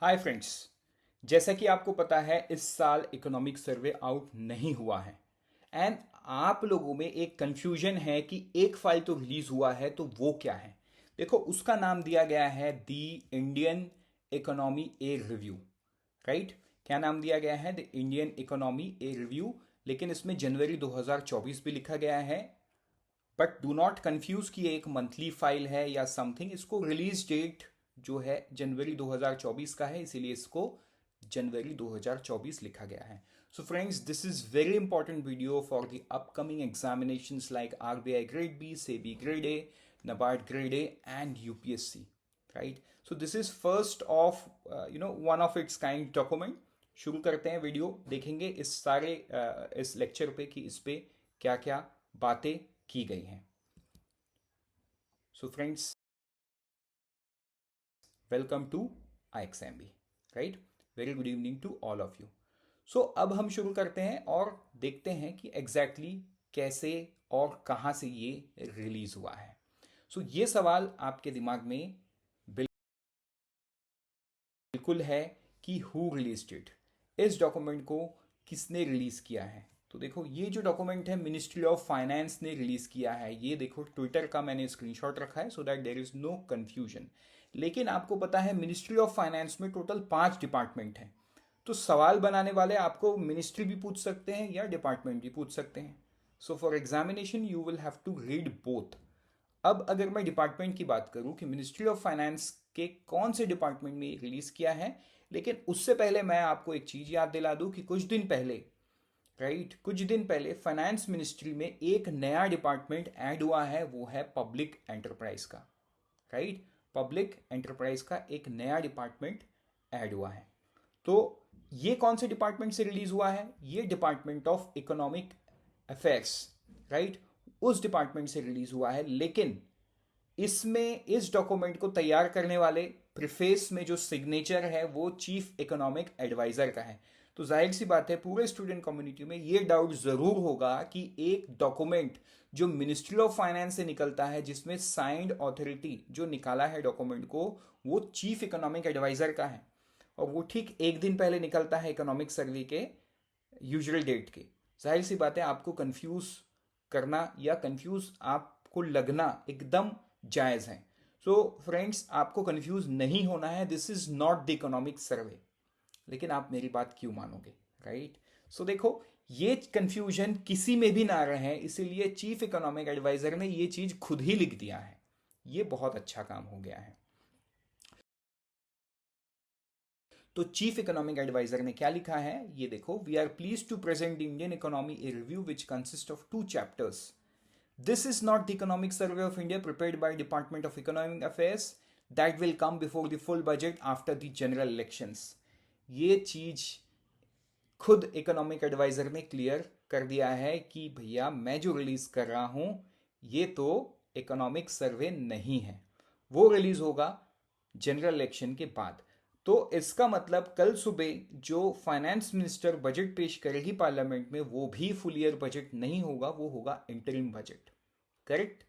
Hi friends. जैसा कि आपको पता है इस साल इकोनॉमिक सर्वे आउट नहीं हुआ है एंड आप लोगों में एक कंफ्यूजन है कि एक फाइल तो रिलीज हुआ है तो वो क्या है। देखो उसका नाम दिया गया है the Indian economy a review. Right. क्या नाम दिया गया है? The Indian economy a review. लेकिन इसमें जनवरी 2024 भी लिखा गया है। बट डू नॉट कंफ्यूज कि ये एक मंथली फाइल है या समथिंग। इसको रिलीज डेट जो है जनवरी 2024 का है, इसीलिए इसको जनवरी 2024 लिखा गया है। So friends, this is very important video for the upcoming examinations like RBI grade B, SEBI grade A, NABARD grade A and UPSC. Right. So this is first of one of its kind document. शुरू करते हैं, video देखेंगे इस सारे इस lecture पे कि इस पे क्या क्या बातें की गई हैं। So friends, welcome to IXMB। Right. Very good evening to all of you. So अब हम शुरू करते हैं और देखते हैं कि एग्जैक्टली कैसे और कहाँ से ये रिलीज हुआ है। सो ये सवाल आपके दिमाग में बिल्कुल है कि हु रिलीज इट, इस डॉक्यूमेंट को किसने रिलीज किया है। तो देखो ये जो डॉक्यूमेंट है मिनिस्ट्री ऑफ फाइनेंस ने रिलीज किया है। ये देखो ट्विटर का मैंने स्क्रीनशॉट रखा है so that there is no confusion. लेकिन आपको पता है मिनिस्ट्री ऑफ फाइनेंस में टोटल 5 डिपार्टमेंट हैं। तो सवाल बनाने वाले आपको मिनिस्ट्री भी पूछ सकते हैं या डिपार्टमेंट भी पूछ सकते हैं। So for examination you will have to read both. अब अगर मैं डिपार्टमेंट की बात करूं कि मिनिस्ट्री ऑफ फाइनेंस के कौन से डिपार्टमेंट में रिलीज किया है, लेकिन उससे पहले मैं आपको एक चीज याद दिला दूं कि कुछ दिन पहले, राइट, कुछ दिन पहले फाइनेंस मिनिस्ट्री में एक नया डिपार्टमेंट ऐड हुआ है, वो है पब्लिक एंटरप्राइज का। राइट। पब्लिक एंटरप्राइज का एक नया डिपार्टमेंट ऐड हुआ है। तो ये कौन से डिपार्टमेंट से रिलीज हुआ है? ये department of economic affairs, right, उस डिपार्टमेंट से रिलीज हुआ है। लेकिन इसमें इस डॉक्यूमेंट को तैयार करने वाले प्रीफेस में जो सिग्नेचर है वो चीफ इकोनॉमिक एडवाइजर का है। तो जाहिर सी बात है पूरे स्टूडेंट कम्युनिटी में ये डाउट जरूर होगा कि एक डॉक्यूमेंट जो मिनिस्ट्री ऑफ फाइनेंस से निकलता है, जिसमें साइंड अथॉरिटी जो निकाला है डॉक्यूमेंट को, वो चीफ इकोनॉमिक एडवाइजर का है और वो ठीक एक दिन पहले निकलता है इकोनॉमिक सर्वे के यूजुअल डेट के। जाहिर सी बात है आपको कंफ्यूज करना या कंफ्यूज आपको लगना एकदम जायज़ है। सो फ्रेंड्स, आपको कंफ्यूज नहीं होना है। This is not the economic survey. लेकिन आप मेरी बात क्यों मानोगे? राइट। सो देखो ये कंफ्यूजन किसी में भी ना रहे, इसीलिए चीफ इकोनॉमिक एडवाइजर ने ये चीज खुद ही लिख दिया है। ये बहुत अच्छा काम हो गया है। तो चीफ इकोनॉमिक एडवाइजर ने क्या लिखा है ये देखो। We are please to present Indian economy a review which consist of 2 chapters. This is not the Economic Survey of India prepared by Department of Economic Affairs that will come before the full budget after the general elections. ये चीज खुद economic adviser ने clear कर दिया है कि भैया मैं जो रिलीज कर रहा हूं ये तो इकोनॉमिक सर्वे नहीं है, वो रिलीज होगा जनरल इलेक्शन के बाद। तो इसका मतलब कल सुबह जो फाइनेंस मिनिस्टर बजट पेश करेगी पार्लियामेंट में, वो भी फुल ईयर बजट नहीं होगा, वो होगा इंटरिम बजट। करेक्ट।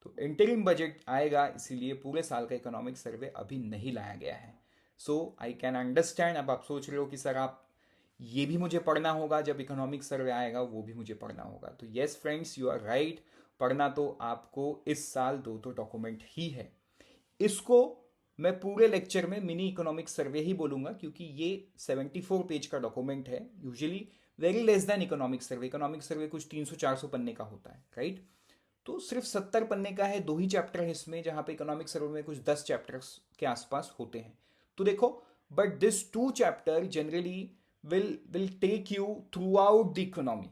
तो इंटरिम बजट आएगा, इसीलिए पूरे साल का इकोनॉमिक सर्वे अभी नहीं लाया गया है। सो आई कैन अंडरस्टैंड। अब आप सोच रहे हो कि सर आप ये भी मुझे पढ़ना होगा, जब इकोनॉमिक सर्वे आएगा वो भी मुझे पढ़ना होगा। तो yes friends, you are right. पढ़ना तो आपको इस साल दो डॉक्यूमेंट ही है। इसको मैं पूरे लेक्चर में मिनी इकोनॉमिक सर्वे ही बोलूंगा, क्योंकि ये 74 पेज का डॉक्यूमेंट है। Usually very less than economic survey. Economic survey कुछ 300-400 पन्ने का होता है, राइट। तो सिर्फ 70 पन्ने का है, 2 ही चैप्टर है इसमें, जहां पे इकोनॉमिक सर्वे में कुछ 10 चैप्टर्स के आसपास होते हैं। तो देखो, but this 2 chapter generally will take you throughout the economy.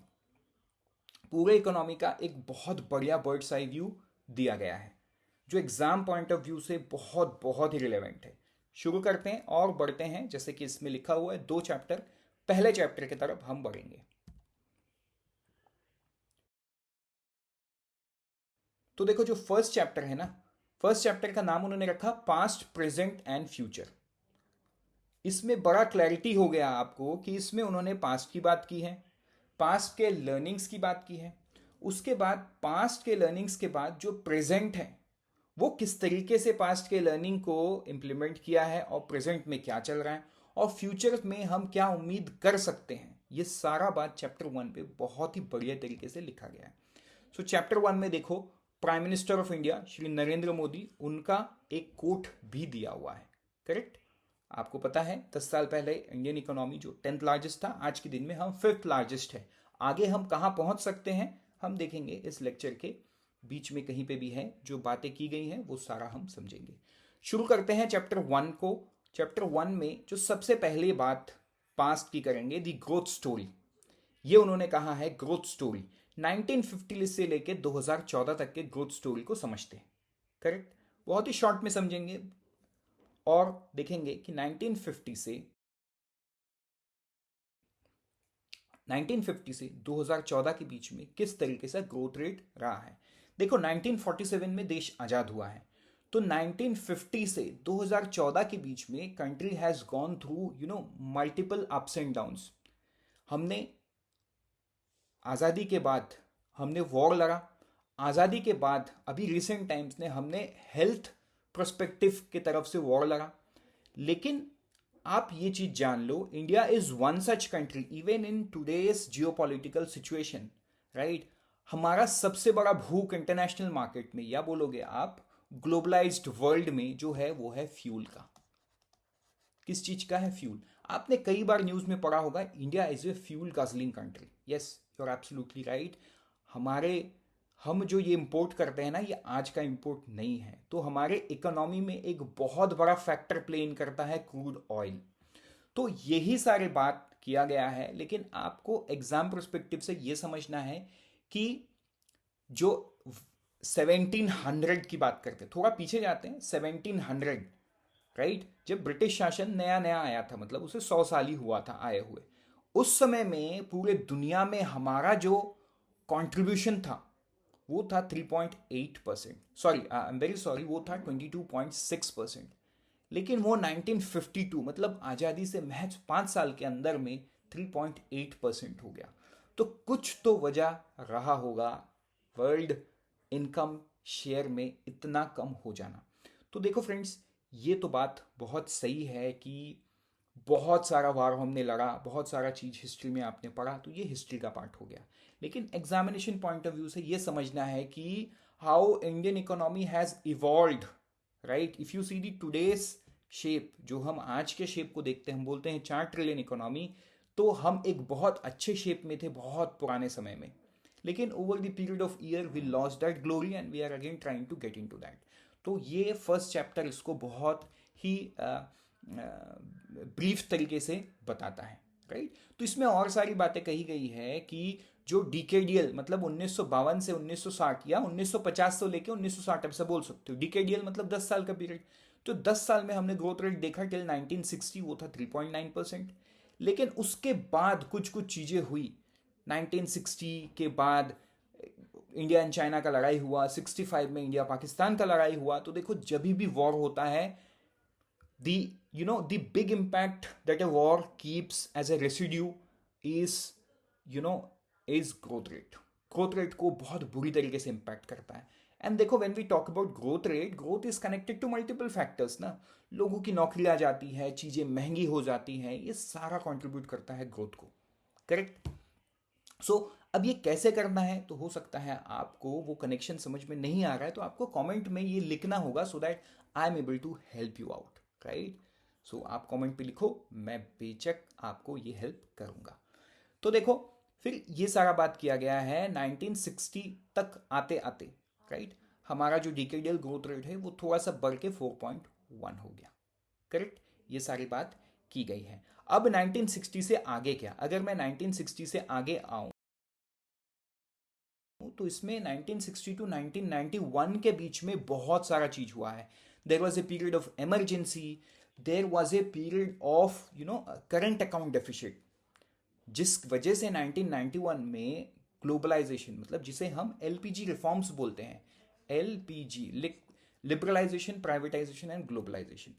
पूरे इकोनॉमी का एक बहुत बढ़िया बर्ड्स आई व्यू दिया गया है, जो एग्जाम पॉइंट ऑफ व्यू से बहुत बहुत ही रिलेवेंट है। शुरू करते हैं और बढ़ते हैं। जैसे कि इसमें लिखा हुआ है 2 चैप्टर, पहले चैप्टर की तरफ हम बढ़ेंगे। तो देखो जो फर्स्ट चैप्टर है ना, फर्स्ट चैप्टर का नाम उन्होंने रखा पास्ट, प्रेजेंट एंड फ्यूचर। इसमें बड़ा क्लैरिटी हो गया आपको कि इसमें उन्होंने पास्ट की बात की है, पास्ट के लर्निंग्स की बात की है। उसके बाद पास्ट के लर्निंग्स के बाद जो प्रेजेंट है वो किस तरीके से पास्ट के लर्निंग को इम्प्लीमेंट किया है और प्रेजेंट में क्या चल रहा है और फ्यूचर में हम क्या उम्मीद कर सकते हैं, ये सारा बात चैप्टर 1 पे बहुत ही बढ़िया तरीके से लिखा गया है। सो चैप्टर 1 में देखो, prime minister of India Shri Narendra Modi, उनका एक कोट भी दिया हुआ है। करेक्ट? आपको पता है 10 साल पहले इंडियन इकोनॉमी जो 10th लार्जेस्ट था, आज के दिन में हम 5th लार्जेस्ट है। आगे हम कहाँ पहुंच सकते हैं हम देखेंगे, इस लेक्चर के बीच में कहीं पे भी है जो बातें की गई हैं वो सारा हम समझेंगे। शुरू करते हैं चैप्टर 1 को। चैप्टर 1 में जो सबसे पहले बात पास्ट की करेंगे, दी ग्रोथ स्टोरी। ये उन्होंने कहा है ग्रोथ स्टोरी 1950 से लेके 2014 तक के ग्रोथ स्टोरी को समझते हैं। करेक्ट? बहुत ही शॉर्ट में समझेंगे और देखेंगे कि 1950 से 2014 के बीच में किस तरीके से ग्रोथ रेट रहा है। देखो 1947 में देश आजाद हुआ है, तो 1950 से 2014 के बीच में country has gone through multiple ups and downs. हमने आज़ादी के बाद हमने वॉर लड़ा, आज़ादी के बाद अभी रिसेंट टाइम्स ने हमने हेल्थ पर्सपेक्टिव की तरफ से वॉर लड़ा। लेकिन आप ये चीज जान लो, India is one such country even in today's geopolitical situation, right? हमारा सबसे बड़ा भूख इंटरनेशनल मार्केट में, या बोलोगे आप ग्लोबलाइज्ड वर्ल्ड में जो है वो है फ्यूल का। किस चीज का है? फ्यूल। आपने कई बार न्यूज में पढ़ा होगा, India is a fuel guzzling country. Yes, you are absolutely right. हम जो ये इंपोर्ट करते हैं ना, ये आज का इंपोर्ट नहीं है। तो हमारे इकोनॉमी में एक बहुत बड़ा फैक्टर प्ले इन करता है क्रूड ऑयल। तो यही सारे बात किया गया है, लेकिन आपको एग्जाम पर्सपेक्टिव से ये समझना है कि जो 1700 की बात करते हैं, थोड़ा पीछे जाते हैं, 1700, राइट? जब ब्रिटिश शासन नया नया आया था, मतलब उसे 100 साल ही हुआ था आए हुए, उस समय में पूरे दुनिया में हमारा जो कंट्रीब्यूशन था वो था 3.8%, sorry I am very sorry, वो था 22.6%। लेकिन वो 1952 मतलब आज़ादी से महज 5 साल के अंदर में 3.8% हो गया। तो कुछ तो वजह रहा होगा वर्ल्ड इनकम शेयर में इतना कम हो जाना। तो देखो फ्रेंड्स, ये तो बात बहुत सही है कि बहुत सारा वार हमने लड़ा, बहुत सारा चीज़ हिस्ट्री में आपने पढ़ा, तो ये हिस्ट्री का पार्ट हो गया। लेकिन एग्जामिनेशन पॉइंट ऑफ व्यू से ये समझना है कि how Indian economy has evolved, right? If you see the today's shape, जो हम आज के शेप को देखते हैं, हम बोलते हैं 4 ट्रिलियन इकोनॉमी, तो हम एक बहुत अच्छे शेप में थे बहुत पुराने समय में। लेकिन over the period of year we lost that glory and we are again trying to get in to that. तो ये फर्स्ट चैप्टर इसको बहुत ही ब्रीफ तरीके से बताता है, राइट? तो इसमें और सारी बातें कही गई है कि जो डिकेडियल मतलब 1952 से 1960 या 1950 से लेके 1960, अब से बोल सकते हो डिकेडियल मतलब 10 साल का पीरियड। तो 10 साल में हमने ग्रोथ रेट देखा टिल 1960, वो था 3.9%। लेकिन उसके बाद कुछ कुछ चीज़ें हुई। 1960 के बाद इंडिया एंड चाइना का लड़ाई हुआ, 65 में इंडिया पाकिस्तान का लड़ाई हुआ। तो देखो जब भी वॉर होता है, the big impact that a war keeps as a residue is growth rate. Growth rate को बहुत बुरी तरीके से इम्पैक्ट करता है। एंड देखो when we talk about growth rate, growth is connected to multiple factors ना। लोगों की नौकरियां जाती है, चीज़ें महंगी हो जाती हैं, ये सारा कंट्रीब्यूट करता है ग्रोथ को। करेक्ट? सो अब ये कैसे करना है, तो हो सकता है आपको वो कनेक्शन समझ में नहीं आ रहा है, तो आपको कमेंट में ये लिखना होगा so that I am able to help you out, right? So आप कमेंट पे लिखो, मैं बेशक आपको ये हेल्प करूंगा। तो देखो फिर ये सारा बात किया गया है 1960 तक आते आते, राइट? हमारा जो डिकेडियल ग्रोथ रेट है वो थोड़ा सा बढ़ के 4.1 हो गया। करेक्ट? ये सारी बात की गई है। अब 1960 से आगे क्या? अगर मैं 1960 से आगे आऊं तो इसमें 1960 टू 1991 के बीच में बहुत सारा चीज हुआ है। There was a period of emergency, there was a period of current account deficit, जिस वजह से 1991 में ग्लोबलाइजेशन मतलब जिसे हम एलपीजी रिफॉर्म्स बोलते हैं, LPG liberalisation, privatisation and globalisation.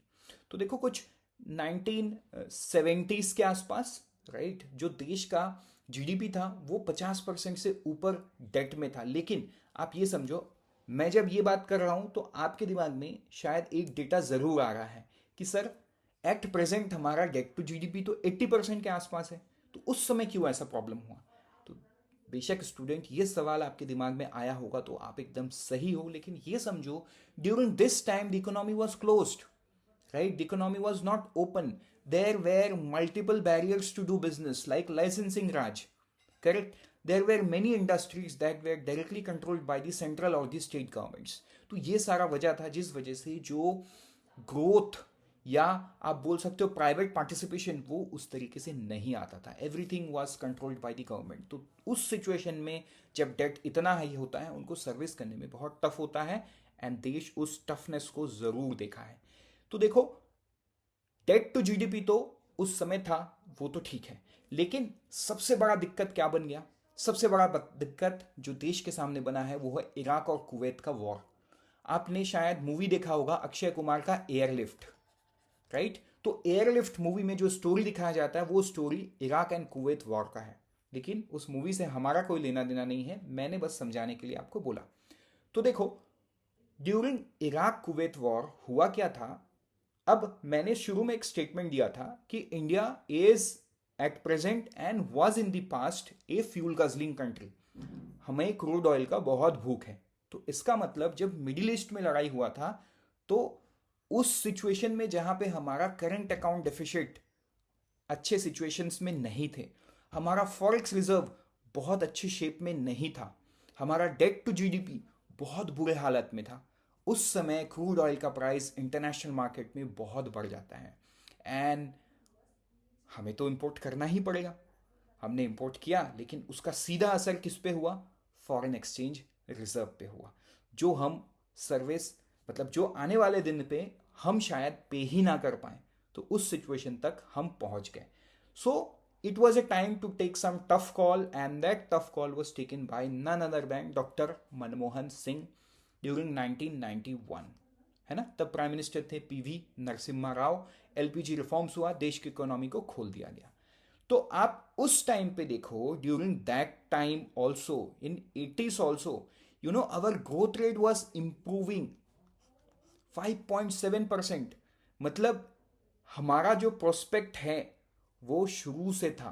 तो देखो कुछ 1970s के आसपास, राइट, जो देश का जीडीपी था वो 50% से ऊपर डेट में था। लेकिन आप ये समझो मैं जब ये बात कर रहा हूँ तो आपके दिमाग में शायद एक डेटा ज़रूर आ रहा है कि सर एट प्रेजेंट हमारा डेट टू जीडीपी तो 80% के आसपास है, तो उस समय क्यों ऐसा प्रॉब्लम हुआ? तो बेशक स्टूडेंट ये सवाल आपके दिमाग में आया होगा तो आप एकदम सही हो, लेकिन ये समझो during this time the economy was closed, right? The economy was not open. There were multiple barriers to do business, like licensing Raj, correct? There were many industries that were directly controlled by the central or the state governments. तो ये सारा वजह था जिस वजह से जो growth या आप बोल सकते हो प्राइवेट पार्टिसिपेशन वो उस तरीके से नहीं आता था. Everything was controlled by the government. तो उस सिचुएशन में जब डेट इतना हाई होता है उनको सर्विस करने में बहुत टफ होता है, एंड देश उस टफनेस को जरूर देखा है. तो देखो डेट टू जीडीपी तो उस समय था, वो तो ठीक है, लेकिन सबसे बड़ा दिक्कत क्या बन गया? सबसे बड़ा दिक्कत जो देश के सामने बना है वो है इराक और कुवैत का वॉर. आपने शायद मूवी देखा होगा अक्षय कुमार का एयरलिफ्ट, राइट? तो एयरलिफ्ट मूवी में जो स्टोरी दिखाया जाता है वो story Iraq and Kuwait war का है, लेकिन उस मूवी से हमारा कोई लेना देना नहीं है, मैंने बस समझाने के लिए आपको बोला. तो देखो ड्यूरिंग इराक कुवैत वॉर हुआ क्या था. अब मैंने शुरू में एक स्टेटमेंट दिया था कि India is at present and was in the past A fuel guzzling country. हमें क्रूड ऑयल का बहुत भूख है. तो इसका मतलब जब मिडिल ईस्ट में लड़ाई हुआ था तो उस सिचुएशन में जहां पे हमारा करंट अकाउंट डेफिसिट अच्छे सिचुएशंस में नहीं थे, हमारा फॉरेक्स रिजर्व बहुत अच्छी शेप में नहीं था, हमारा डेट टू जीडीपी बहुत बुरे हालत में था, उस समय क्रूड ऑयल का प्राइस इंटरनेशनल मार्केट में बहुत बढ़ जाता है एंड हमें तो इंपोर्ट करना ही पड़ेगा. हमने इंपोर्ट किया, लेकिन उसका सीधा असर किस पे हुआ? फॉरेन एक्सचेंज रिजर्व पे हुआ, जो हम सर्विस मतलब जो आने वाले दिन पे हम शायद पे ही ना कर पाए. तो उस सिचुएशन तक हम पहुंच गए. सो it was a time to take some tough call, and that tough call was taken by none other than Dr. Manmohan Singh during 1991, है ना? तब प्राइम मिनिस्टर थे PV Narasimha Rao. LPG reforms हुआ, देश की इकोनॉमी को खोल दिया गया. तो आप उस टाइम पे देखो during that time also in 80s also you know our growth rate was improving 5.7%. मतलब हमारा जो प्रोस्पेक्ट है वो शुरू से था.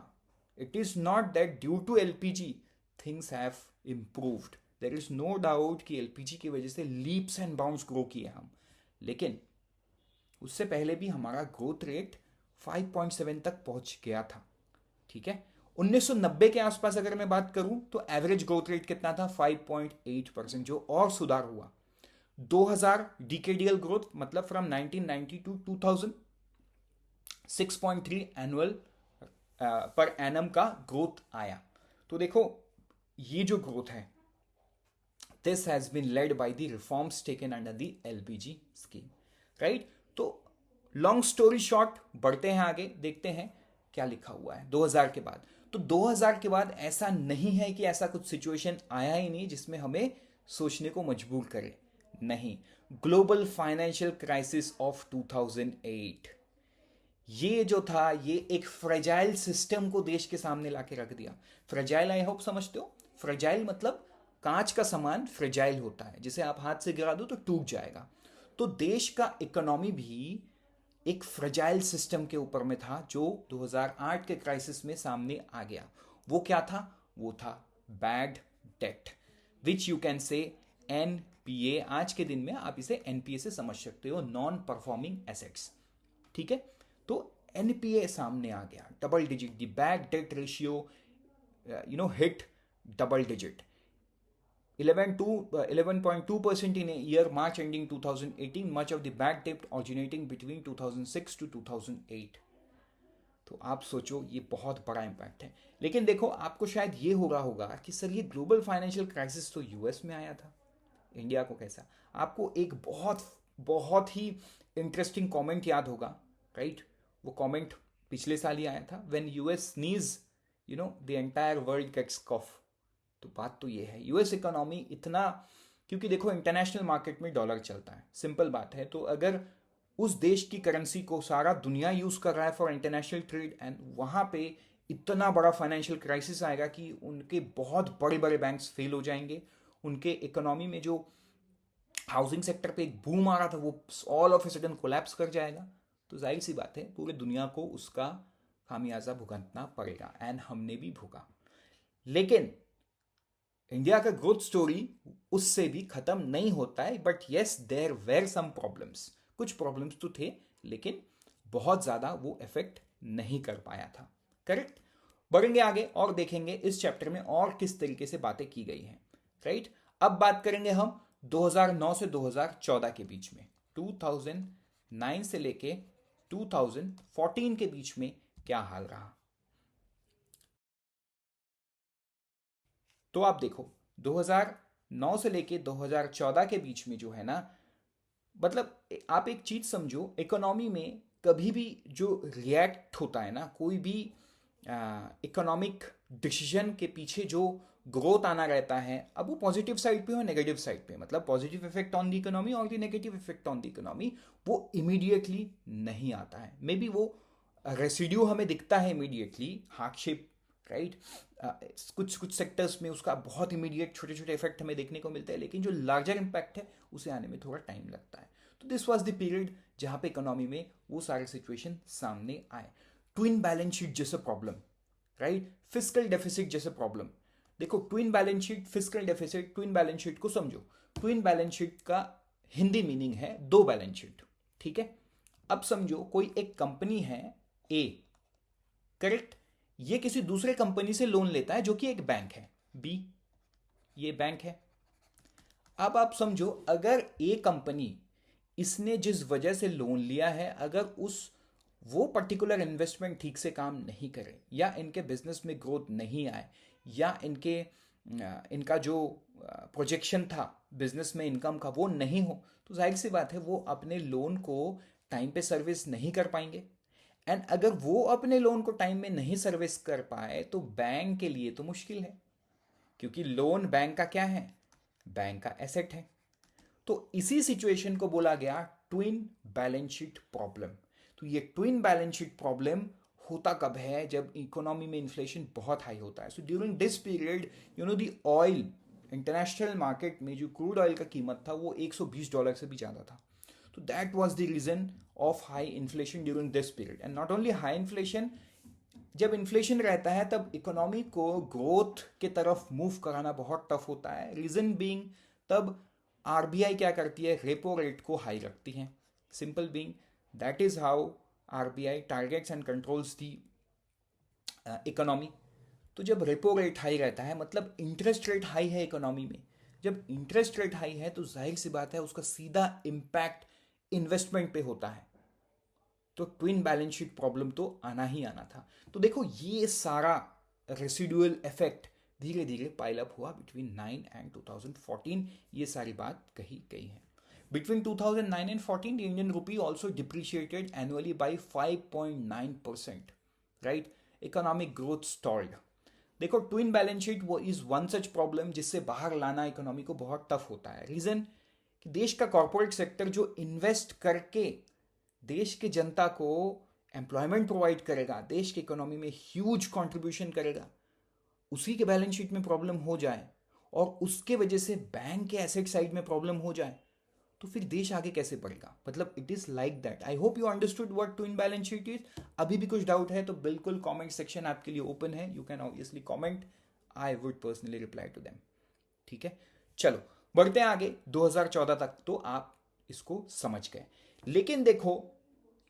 It is not that due to LPG things have improved. There is no doubt कि एलपीजी की वजह से लीप्स एंड बाउंड्स ग्रो किए हम, लेकिन उससे पहले भी हमारा ग्रोथ रेट 5.7 तक पहुंच गया था. ठीक है, 1990 के आसपास अगर मैं बात करूं तो एवरेज ग्रोथ रेट कितना था? 5.8%, जो और सुधार हुआ. 2000 डिकेडियल ग्रोथ मतलब from 1990 to 2000 6.3 annual per annum का ग्रोथ आया. तो देखो ये जो ग्रोथ है this has been led by the reforms taken under the LPG scheme, right? तो लॉन्ग स्टोरी शॉर्ट बढ़ते हैं आगे, देखते हैं क्या लिखा हुआ है 2000 के बाद. तो 2000 के बाद ऐसा नहीं है कि ऐसा कुछ सिचुएशन आया ही नहीं जिसमें हमें सोचने को मजबूर करे. नहीं, ग्लोबल फाइनेंशियल क्राइसिस ऑफ 2008 ये जो था ये एक फ्रेजाइल सिस्टम को देश के सामने लाके रख दिया. फ्रेजाइल आई होप समझते हो. फ्रेजाइल मतलब कांच का सामान फ्रेजाइल होता है, जिसे आप हाथ से गिरा दो तो टूट जाएगा. तो देश का इकोनॉमी भी एक फ्रेजाइल सिस्टम के ऊपर में था जो 2008 के क्राइसिस में सामने आ गया. वो क्या था? वो था bad debt, which you can say NPA. आज के दिन में आप इसे एनपीए से समझ सकते हो, नॉन परफॉर्मिंग एसेट्स. ठीक है, तो एनपीए सामने आ गया, double digit. The bad debt ratio hit double digit, 11.2% in a year March ending 2018. Much of the bad debt originating between 2006 to 2008. तो आप सोचो ये बहुत बड़ा इम्पैक्ट है. लेकिन देखो आपको शायद ये हो रहा होगा कि सर ये ग्लोबल फाइनेंशियल क्राइसिस तो यूएस में आया था, इंडिया को कैसा? आपको एक बहुत बहुत ही इंटरेस्टिंग कमेंट याद होगा, राइट? वो कमेंट पिछले साल ही आया था, when US sneeze the entire world gets cough. तो बात तो ये है यूएस इकोनॉमी इतना, क्योंकि देखो इंटरनेशनल मार्केट में डॉलर चलता है, सिंपल बात है. तो अगर उस देश की करेंसी को सारा दुनिया यूज कर रहा है फॉर इंटरनेशनल ट्रेड, एंड वहां पे इतना बड़ा फाइनेंशियल क्राइसिस आएगा कि उनके बहुत बड़े बड़े बैंक्स फेल हो जाएंगे, उनके इकोनॉमी में जो हाउसिंग सेक्टर पे एक बूम आ रहा था, वो all of a sudden collapse कर जाएगा, तो जाहिर सी बात है पूरे दुनिया को उसका खामियाजा भुगतना पड़ेगा, एंड हमने भी भुगा। लेकिन इंडिया का ग्रोथ स्टोरी उससे भी खत्म नहीं होता है, but yes there were some problems, कुछ प्रॉब्लम्स तो थे, लेकिन बहुत ज़्यादा वो इफेक्ट नहीं कर पाया था। करेक्ट। बढ़ेंगे आगे और देखेंगे इस चैप्टर में और किस तरीके से बातें की गई हैं। राइट। अब बात करेंगे हम 2009 से 2014 के बीच में, 2009 से लेके 2014 के बीच में क्या हाल रहा। तो आप देखो 2009 से लेके 2014 के बीच में जो है ना, मतलब आप एक चीज समझो, इकोनॉमी में कभी भी जो रिएक्ट होता है ना, कोई भी इकोनॉमिक डिसीजन के पीछे जो ग्रोथ आना रहता है, अब वो पॉजिटिव साइड पे हो नेगेटिव साइड पे, मतलब positive effect on the economy और the negative effect on the economy, वो इमीडिएटली नहीं आता है। मे बी वो रेसिड्यू हमें दिखता है इमीडिएटली, हार्डशिप, राइट। कुछ कुछ सेक्टर्स में उसका बहुत इमीडिएट छोटे छोटे इफेक्ट हमें देखने को मिलते हैं, लेकिन जो लार्जर इम्पैक्ट है उसे आने में थोड़ा टाइम लगता है। तो दिस वॉज द पीरियड जहां पे इकोनॉमी में वो सारे सिचुएशन सामने आए। ट्विन बैलेंस शीट जैसे प्रॉब्लम, राइट, फिस्कल डेफिसिट जैसे प्रॉब्लम। देखो twin balance sheet, fiscal deficit, twin balance sheet को समझो। ट्विन बैलेंस शीट का हिंदी मीनिंग है दो बैलेंस शीट, ठीक है। अब समझो कोई एक कंपनी है ए, करेक्ट, ये किसी दूसरे कंपनी से लोन लेता है जो कि एक बैंक है बी, ये बैंक है। अब आप समझो अगर ए कंपनी, इसने जिस वजह से लोन लिया है, अगर उस वो पर्टिकुलर इन्वेस्टमेंट ठीक से काम नहीं करे, या इनके बिजनेस में ग्रोथ नहीं आए, या इनका जो प्रोजेक्शन था बिजनेस में इनकम का वो नहीं हो, तो जाहिर सी बात है वो अपने लोन को टाइम पे सर्विस नहीं कर पाएंगे। एंड अगर वो अपने लोन को टाइम में नहीं सर्विस कर पाए तो बैंक के लिए तो मुश्किल है, क्योंकि लोन बैंक का क्या है, बैंक का एसेट है। तो इसी सिचुएशन को बोला गया ट्विन बैलेंस शीट प्रॉब्लम। तो ये ट्विन बैलेंस शीट प्रॉब्लम होता कब है, जब इकोनॉमी में इन्फ्लेशन बहुत हाई होता है। So during this period the oil international market में जो क्रूड ऑयल का कीमत था वो $120 से भी ज़्यादा था। तो that was the reason of high inflation during this period. And not only high inflation, जब इन्फ्लेशन रहता है तब इकोनॉमी को ग्रोथ के तरफ मूव कराना बहुत टफ होता है। रीजन बीइंग, तब आरबीआई क्या करती है, रेपो रेट को हाई रखती है। Simple being that is how RBI targets and controls the economy. तो जब रेपो रेट हाई रहता है मतलब इंटरेस्ट रेट हाई है इकोनॉमी में, जब इंटरेस्ट रेट हाई है तो जाहिर सी बात है उसका सीधा इम्पैक्ट इन्वेस्टमेंट पे होता है। तो ट्विन बैलेंस शीट प्रॉब्लम तो आना ही आना था। तो देखो ये सारा रेसिडुअल इफेक्ट धीरे धीरे पाइल अप हुआ बिटवीन 9 एंड 2014, ये सारी बात कही गई है। Between 2009 and 14, the Indian rupee also depreciated annually by 5.9%. Right? Economic growth stalled. देखो ट्विन बैलेंस शीट वो इज वन सच प्रॉब्लम जिससे बाहर लाना इकोनॉमी को बहुत टफ होता है। रीजन कि देश का कॉर्पोरेट सेक्टर जो इन्वेस्ट करके देश के जनता को एम्प्लॉयमेंट प्रोवाइड करेगा, देश की इकोनॉमी में ह्यूज कंट्रीब्यूशन करेगा, उसी के बैलेंस शीट में प्रॉब्लम हो जाए और उसके वजह से बैंक के एसेट साइड में प्रॉब्लम हो जाए, तो फिर देश आगे कैसे बढ़ेगा। मतलब it is like that. I hope you understood what twin balance sheet is. अभी भी कुछ डाउट है तो बिल्कुल कमेंट सेक्शन आपके लिए ओपन है, you can obviously comment, I would personally reply to them. ठीक है, चलो बढ़ते हैं आगे। 2014 तक तो आप इसको समझ गए, लेकिन देखो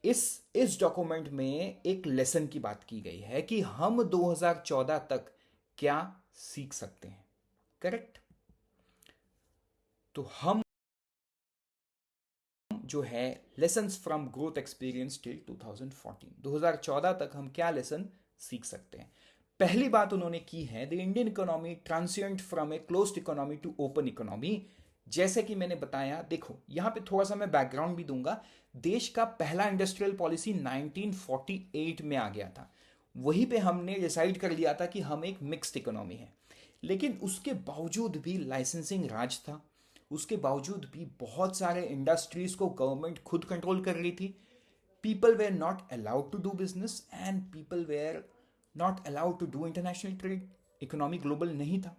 इस डॉक्यूमेंट में एक लेसन की बात की गई है कि हम 2014 तक क्या सीख सकते हैं। करेक्ट। तो हम जो है lessons from growth experience till 2014 तक हम क्या लेसन सीख सकते हैं। पहली बात उन्होंने की है, the Indian economy transient from a closed economy to open economy. जैसे कि मैंने बताया, देखो यहां पे थोड़ा सा मैं बैकग्राउंड भी दूंगा। देश का पहला इंडस्ट्रियल पॉलिसी 1948 में आ गया था, वहीं पे हमने डिसाइड कर लिया था कि हम एक मिक्स्ड इकोनॉमी है। लेकिन उसके बावजूद भी लाइसेंसिंग राज था, उसके बावजूद भी बहुत सारे इंडस्ट्रीज को गवर्नमेंट खुद कंट्रोल कर रही थी। People were not allowed to do business and people were not allowed to do international trade. Economy global नहीं था।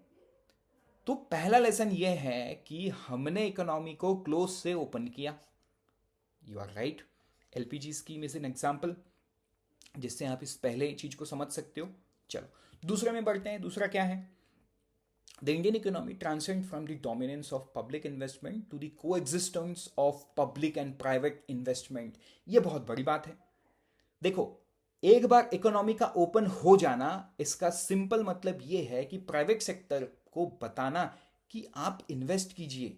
तो पहला लेसन ये है कि हमने इकोनॉमी को क्लोज से ओपन किया। You are right. LPG scheme is an example जिससे आप इस पहले चीज को समझ सकते हो। चलो दूसरे में बढ़ते हैं। दूसरा क्या है? The Indian economy transcend from the dominance of public investment to the coexistence of public and private investment। ये बहुत बड़ी बात है। देखो, एक बार इकोनॉमी का ओपन हो जाना, इसका सिंपल मतलब ये है कि प्राइवेट सेक्टर को बताना कि आप इन्वेस्ट कीजिए,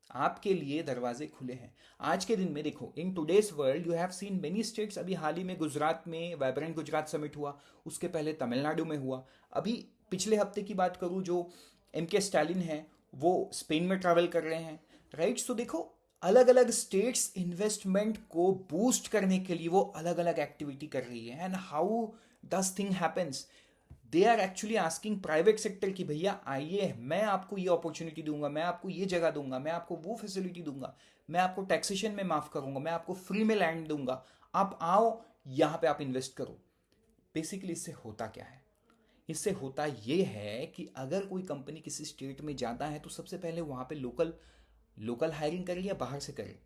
आपके लिए दरवाजे खुले हैं। आज के दिन में देखो, in today's world you have seen many states. अभी हाल ही में गुजरात में वाइब्रेंट गुजरात समिट हुआ, उसके पहले तमिलनाडु में हुआ। अभी पिछले हफ्ते की बात करूं, जो MK स्टालिन है वो स्पेन में ट्रैवल कर रहे हैं, राइट। सो देखो, अलग अलग स्टेट्स इन्वेस्टमेंट को बूस्ट करने के लिए वो अलग अलग एक्टिविटी कर रही है। And how does thing happens? They are actually asking private sector की भैया आइए, मैं आपको ये अपॉर्चुनिटी दूंगा, मैं आपको ये जगह दूंगा, मैं आपको वो फैसिलिटी दूंगा, मैं आपको टैक्सेशन में माफ करूंगा, मैं आपको फ्री में लैंड दूंगा, आप आओ यहाँ पे आप इन्वेस्ट करो। बेसिकली इससे होता क्या है? इससे होता ये है कि अगर कोई कंपनी किसी स्टेट में जाता है तो सबसे पहले वहाँ पे लोकल हायरिंग करे या बाहर से करे।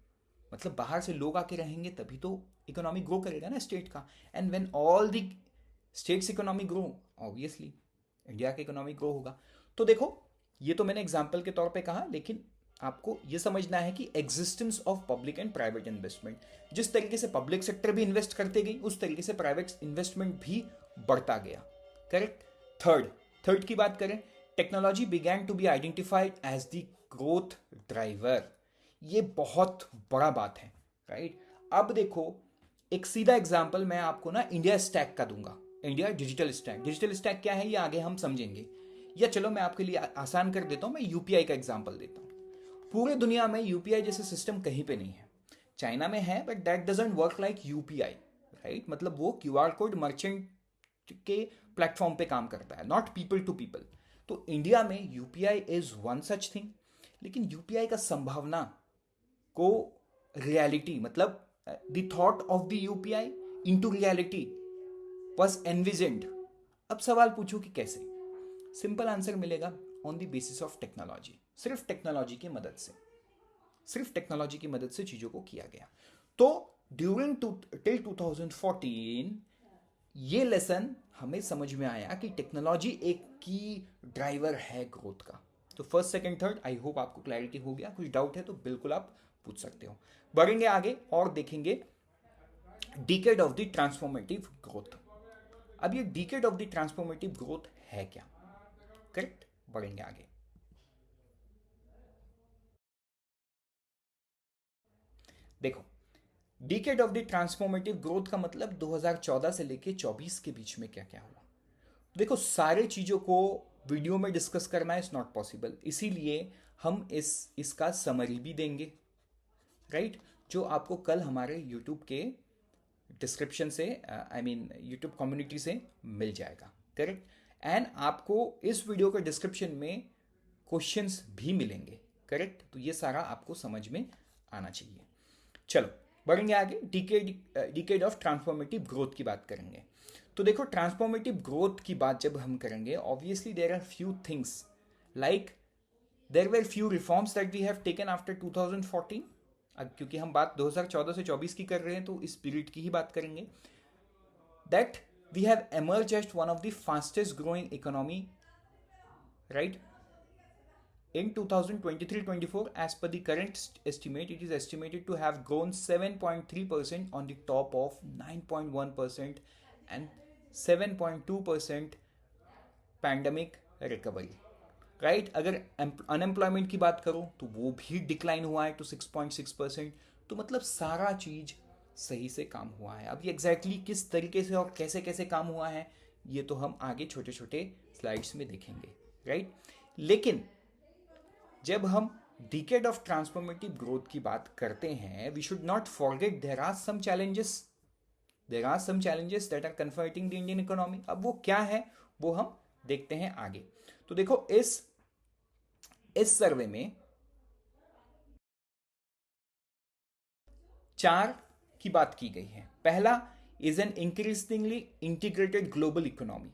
मतलब बाहर से लोग आके रहेंगे तभी तो इकोनॉमी ग्रो करेगा ना स्टेट का। And when all the states economy grow, obviously India का इकोनॉमी ग्रो होगा। तो देखो, ये तो मैंने एग्जाम्पल के तौर पे कहा, लेकिन आपको ये समझना है कि existence of public and private investment, जिस तरीके से पब्लिक सेक्टर भी इन्वेस्ट करते गई उस तरीके से प्राइवेट इन्वेस्टमेंट भी बढ़ता गया। करेक्ट। थर्ड की बात करें, technology began to be identified as the growth driver. ये बहुत बड़ा बात है, राइट। अब देखो, एक सीधा एग्जांपल मैं आपको ना इंडिया स्टैक का दूंगा। India digital stack. Digital stack क्या है ये आगे हम समझेंगे, या चलो मैं आपके लिए आसान कर देता हूं, मैं यूपीआई का एग्जांपल देता हूं। पूरे दुनिया में यूपीआई जैसे सिस्टम कहीं पे नहीं है। चाइना में है, but that doesn't work like UPI, right. मतलब वो क्यूआर कोड मर्चेंट के प्लेटफॉर्म पे काम करता है, नॉट पीपल टू पीपल। तो इंडिया में UPI is one such thing, लेकिन यूपीआई का संभावना को रियलिटी, मतलब the thought of the UPI into reality was envisioned. अब सवाल पूछो कि कैसे? सिंपल आंसर मिलेगा, on the basis of technology. सिर्फ टेक्नोलॉजी की मदद से, सिर्फ टेक्नोलॉजी की मदद से चीजों को किया गया। तो ड्यूरिंग टिल 2014 ये लेसन हमें समझ में आया कि टेक्नोलॉजी एक की ड्राइवर है ग्रोथ का। तो first second third, I hope आपको क्लैरिटी हो गया। कुछ डाउट है तो बिल्कुल आप पूछ सकते हो। बढ़ेंगे आगे और देखेंगे decade of the transformative growth. अब ये decade of the transformative growth है क्या? करेक्ट। बढ़ेंगे आगे। देखो, decade of the transformative growth का मतलब 2014 से लेके 24 के बीच में क्या क्या हुआ। देखो, सारे चीजों को वीडियो में डिस्कस करना इज नॉट पॉसिबल, इसीलिए हम इसका समरी भी देंगे, राइट। जो आपको कल हमारे यूट्यूब के डिस्क्रिप्शन से, आई मीन यूट्यूब कम्युनिटी से मिल जाएगा, करेक्ट। एंड आपको इस वीडियो के डिस्क्रिप्शन में क्वेश्चंस भी मिलेंगे, करेक्ट। तो ये सारा आपको समझ में आना चाहिए। चलो बढ़ेंगे आगे। डिकेड ऑफ ट्रांसफॉर्मेटिव ग्रोथ की बात करेंगे। तो देखो, ट्रांसफॉर्मेटिव ग्रोथ की बात जब हम करेंगे, obviously there are few things, like there were few reforms that we have taken after 2014। क्योंकि हम बात 2014 से 24 की कर रहे हैं तो इस पीरियड की ही बात करेंगे। That we have emerge as one of the fastest growing economy, right. In 2023-24, as per the current estimate, it is estimated to have grown 7.3% on the top of 9.1% and 7.2% pandemic recovery, right. अगर unemployment की बात करो तो वो भी decline हुआ है to 6.6%। तो मतलब सारा चीज सही से काम हुआ है। अब ये एग्जैक्टली किस तरीके से और कैसे कैसे काम हुआ है ये तो हम आगे छोटे छोटे स्लाइड्स में देखेंगे, राइट। लेकिन जब हम डिकेड ऑफ ट्रांसफॉर्मेटिव ग्रोथ की बात करते हैं, we should not forget there are some challenges that are confronting the Indian economy. अब वो क्या है वो हम देखते हैं आगे। तो देखो, इस सर्वे में 4 की बात की गई है। पहला is an increasingly integrated global economy.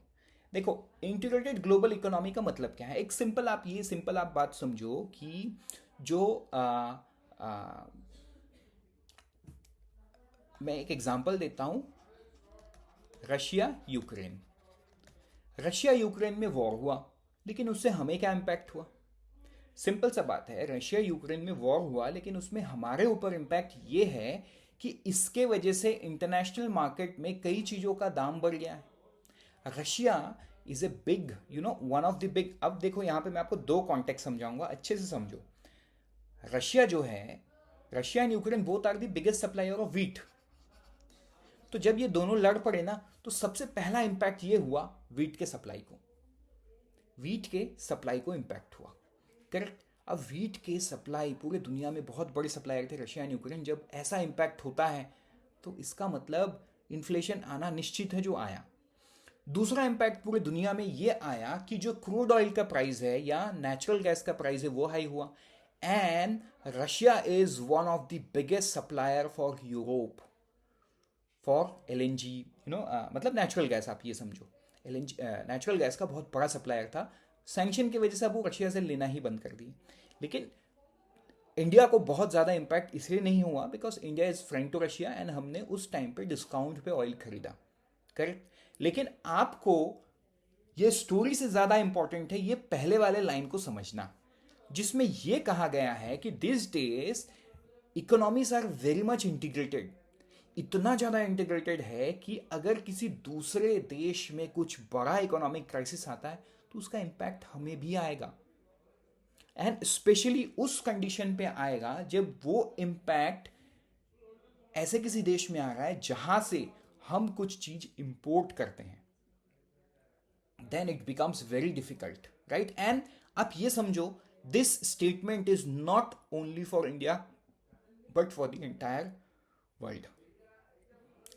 देखो, इंटीग्रेटेड ग्लोबल इकोनॉमी का मतलब क्या है? एक सिंपल आप बात समझो कि जो आ, मैं एक एग्जांपल देता हूं। रशिया यूक्रेन में वॉर हुआ, लेकिन उससे हमें क्या इम्पैक्ट हुआ? सिंपल सा बात है, रशिया यूक्रेन में वॉर हुआ, लेकिन उसमें हमारे ऊपर इम्पैक्ट ये है कि इसके वजह से इंटरनेशनल मार्केट में कई चीज़ों का दाम बढ़ गया है। Russia is a big, one of the big. अब देखो, यहाँ पे मैं आपको दो कॉन्टेक्स्ट समझाऊंगा, अच्छे से समझो। रशिया जो है, Russia and Ukraine both are the biggest supplier of wheat. तो जब ये दोनों लड़ पड़े ना, तो सबसे पहला इंपैक्ट ये हुआ व्हीट के सप्लाई को इंपैक्ट हुआ। करेक्ट। अब व्हीट के सप्लाई पूरे दुनिया में बहुत बड़े सप्लायर थे रशिया एंड यूक्रेन। जब ऐसा इंपैक्ट होता है तो इसका मतलब इन्फ्लेशन आना निश्चित है, जो आया। दूसरा इंपैक्ट पूरे दुनिया में ये आया कि जो क्रूड ऑयल का प्राइस है या नेचुरल गैस का प्राइस है वो हाई हुआ। And Russia is one of the biggest supplier for Europe for LNG, मतलब नेचुरल गैस। आप ये समझो, एलएनजी नेचुरल गैस का बहुत बड़ा सप्लायर था। सैंक्शन की वजह से अब वो रशिया से लेना ही बंद कर दिए। लेकिन इंडिया को बहुत ज़्यादा इम्पैक्ट इसलिए नहीं हुआ because India is friend to Russia and हमने उस टाइम पे डिस्काउंट पे ऑयल खरीदा। करेक्ट। लेकिन आपको ये स्टोरी से ज़्यादा इंपॉर्टेंट है ये पहले वाले लाइन को समझना, जिसमें ये कहा गया है कि this days economies are very much integrated. इतना ज़्यादा इंटीग्रेटेड है कि अगर किसी दूसरे देश में कुछ बड़ा इकोनॉमिक क्राइसिस आता है तो उसका इम्पैक्ट हमें भी आएगा। एंड स्पेशली उस कंडीशन पे आएगा जब वो इम्पैक्ट ऐसे किसी देश में आ रहा है जहां से हम कुछ चीज इंपोर्ट करते हैं, then it becomes very difficult, right. And आप ये समझो, this statement is not only for India but for the entire world.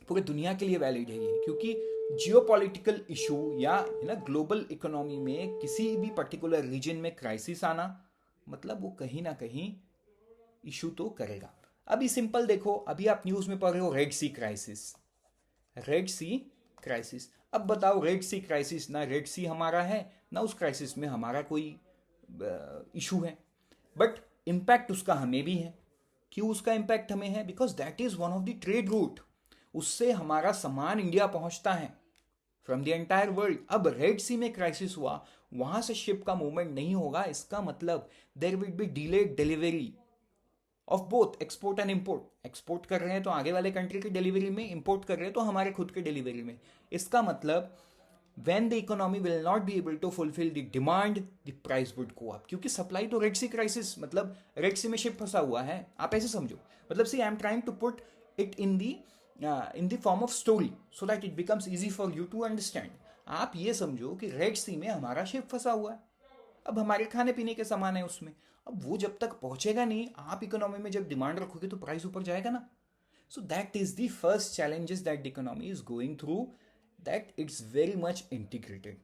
पूरे दुनिया के लिए वैलिड है ये, क्योंकि जियोपॉलिटिकल इशू या ग्लोबल इकोनॉमी में किसी भी पर्टिकुलर रीजन में क्राइसिस आना मतलब वो कहीं ना कहीं इशू तो करेगा। अभी सिंपल देखो, अभी आप न्यूज़ में पढ़ रहे हो रेड सी क्राइसिस। अब बताओ, रेड सी क्राइसिस, ना रेड सी हमारा है ना उस क्राइसिस में हमारा कोई इशू है, बट इम्पैक्ट उसका हमें भी है। क्यों उसका इम्पैक्ट हमें है? Because that is one of the trade route. उससे हमारा सामान इंडिया पहुंचता है फ्रॉम द एंटायर वर्ल्ड। अब रेड सी में क्राइसिस हुआ, वहां से शिप का मूवमेंट नहीं होगा, इसका मतलब there will be delayed delivery of both export and import. Export कर रहे हैं तो आगे वाले कंट्री की डिलीवरी में, इंपोर्ट कर रहे हैं तो हमारे खुद के डिलीवरी में। इसका मतलब when the economy will not be able to fulfill the demand, the price would go up। क्योंकि सप्लाई तो रेड सी क्राइसिस, मतलब रेड सी में शिप फंसा हुआ है, आप ऐसे समझो। मतलब see I am trying to put it in the form of story so that it becomes easy for you to understand. आप ये समझो कि रेड सी में हमारा शिप फंसा हुआ है, अब हमारे खाने पीने के सामान है उसमें, अब वो जब तक पहुंचेगा नहीं, आप इकोनॉमी में जब डिमांड रखोगे तो प्राइस ऊपर जाएगा ना। So that is the first challenges that the economy is going through, that it's very much integrated.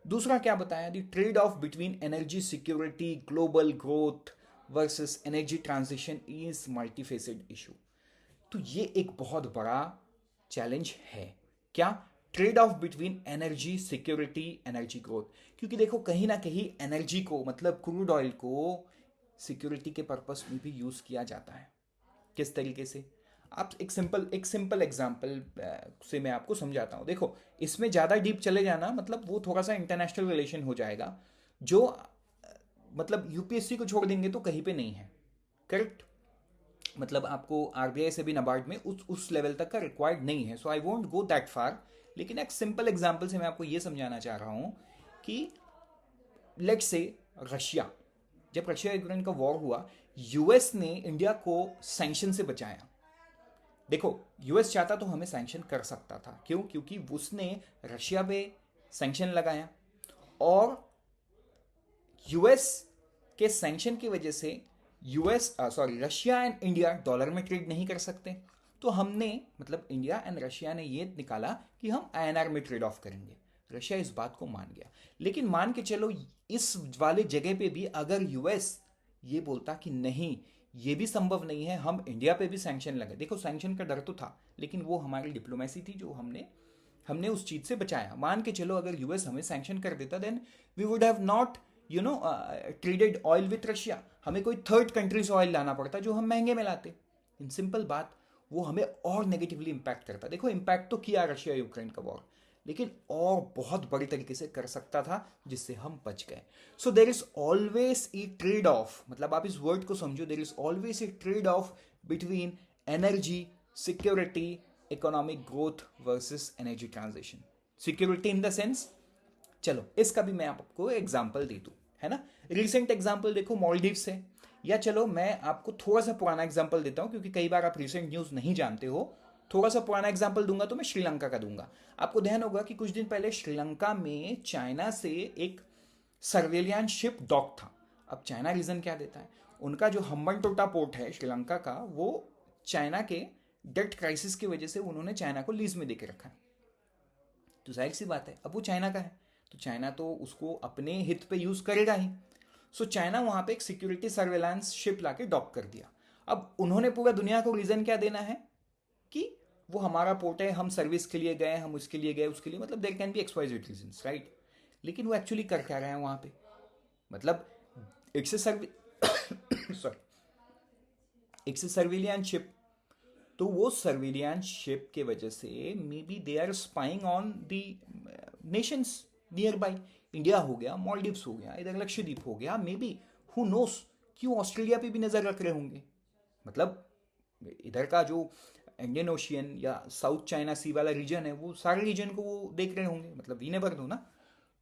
दूसरा क्या बताया? The trade off between energy security, global growth versus energy transition is multifaceted issue. तो ये एक बहुत बड़ा challenge है। क्या? Trade off between energy security, energy growth. क्योंकि देखो, कहीं ना कहीं एनर्जी को, मतलब क्रूड ऑयल को, सिक्योरिटी के पर्पस में भी यूज किया जाता है। किस तरीके से? आप एक सिंपल एग्जांपल से मैं आपको समझाता हूँ। देखो, इसमें ज़्यादा डीप चले जाना मतलब वो थोड़ा सा इंटरनेशनल रिलेशन हो जाएगा, जो मतलब यूपीएससी को छोड़ देंगे तो कहीं पे नहीं है। करेक्ट। मतलब आपको आरबीआई से भी नाबार्ड में उस लेवल तक का रिक्वायर्ड नहीं है, सो I won't go that far. लेकिन एक सिंपल एग्जांपल से मैं आपको ये समझाना चाह रहा हूँ कि लेट्स से जब रशिया यूक्रेन का वॉर हुआ, यूएस ने इंडिया को सैंक्शन से बचाया। देखो, यूएस चाहता तो हमें सैंक्शन कर सकता था। क्यों? क्योंकि उसने रशिया पे सैंक्शन लगाया और यूएस के सैंक्शन की वजह से रशिया एंड इंडिया डॉलर में ट्रेड नहीं कर सकते। तो हमने, मतलब इंडिया एंड रशिया ने ये निकाला कि हम आईएनआर में ट्रेड ऑफ करेंगे। रशिया इस बात को मान गया। लेकिन मान के चलो, इस वाले जगह पे भी अगर यूएस ये बोलता कि नहीं, ये भी संभव नहीं है, हम इंडिया पे भी सैंक्शन लगे। देखो, सैंक्शन का डर तो था, लेकिन वो हमारी डिप्लोमेसी थी जो हमने हमने उस चीज से बचाया। मान के चलो अगर यूएस हमें सैंक्शन कर देता, then we would have not traded oil with Russia. हमें कोई थर्ड कंट्री से ऑयल लाना पड़ता जो हम महंगे में लाते। इन सिंपल बात, वो हमें और नेगेटिवली इंपैक्ट करता। देखो इंपैक्ट तो किया रशिया यूक्रेन का वॉर, लेकिन और बहुत बड़ी तरीके से कर सकता था जिससे हम बच गए। So there is always a trade off, मतलब आप इस वर्ड को समझो, there is always a trade off between energy security economic growth versus energy transition. Security in the sense, चलो इसका भी मैं आपको एग्जाम्पल दे दूं, है ना। रिसेंट एग्जाम्पल देखो मॉलडीव से, या चलो मैं आपको थोड़ा सा पुराना एग्जाम्पल देता हूं क्योंकि कई बार आप रिसेंट न्यूज नहीं जानते हो। थोड़ा सा पुराना एग्जाम्पल दूंगा तो मैं श्रीलंका का दूंगा। आपको ध्यान होगा कि कुछ दिन पहले श्रीलंका में चाइना से एक सर्वेलियंस शिप डॉक था। अब चाइना रीजन क्या देता है, उनका जो हम्बनटोटा पोर्ट है श्रीलंका का, वो चाइना के डेट क्राइसिस की वजह से उन्होंने चाइना को लीज में देके रखा है। तो जाहिर सी बात है, अब वो चाइना का है तो चाइना तो उसको अपने हित पे यूज करेगा ही। सो चाइना वहां पे एक सिक्योरिटी सर्वेलांस शिप लाके डॉक कर दिया। अब उन्होंने पूरा दुनिया को रीजन क्या देना है कि वो हमारा पोर्ट है, हम सर्विस के लिए गए, हम उसके लिए गए, उसके लिए, मतलब there can be X Y Z reasons, right. लेकिन वो एक्चुअली कर क्या रहे हैं वहां पे, मतलब it's a sorry it's a surveillance ship. तो वो सर्विलियंस शिप के वजह से maybe they are spying on the nations nearby. India हो गया, मॉलडीव्स हो गया, इधर लक्षद्वीप हो गया, मे बी हु नोस, क्यों ऑस्ट्रेलिया पे भी नजर रख रहे होंगे। मतलब इधर का जो इंडियन ओशियन या साउथ चाइना सी वाला रीजन है, वो सारे रीजन को वो देख रहे होंगे, मतलब वी नेवर नो ना।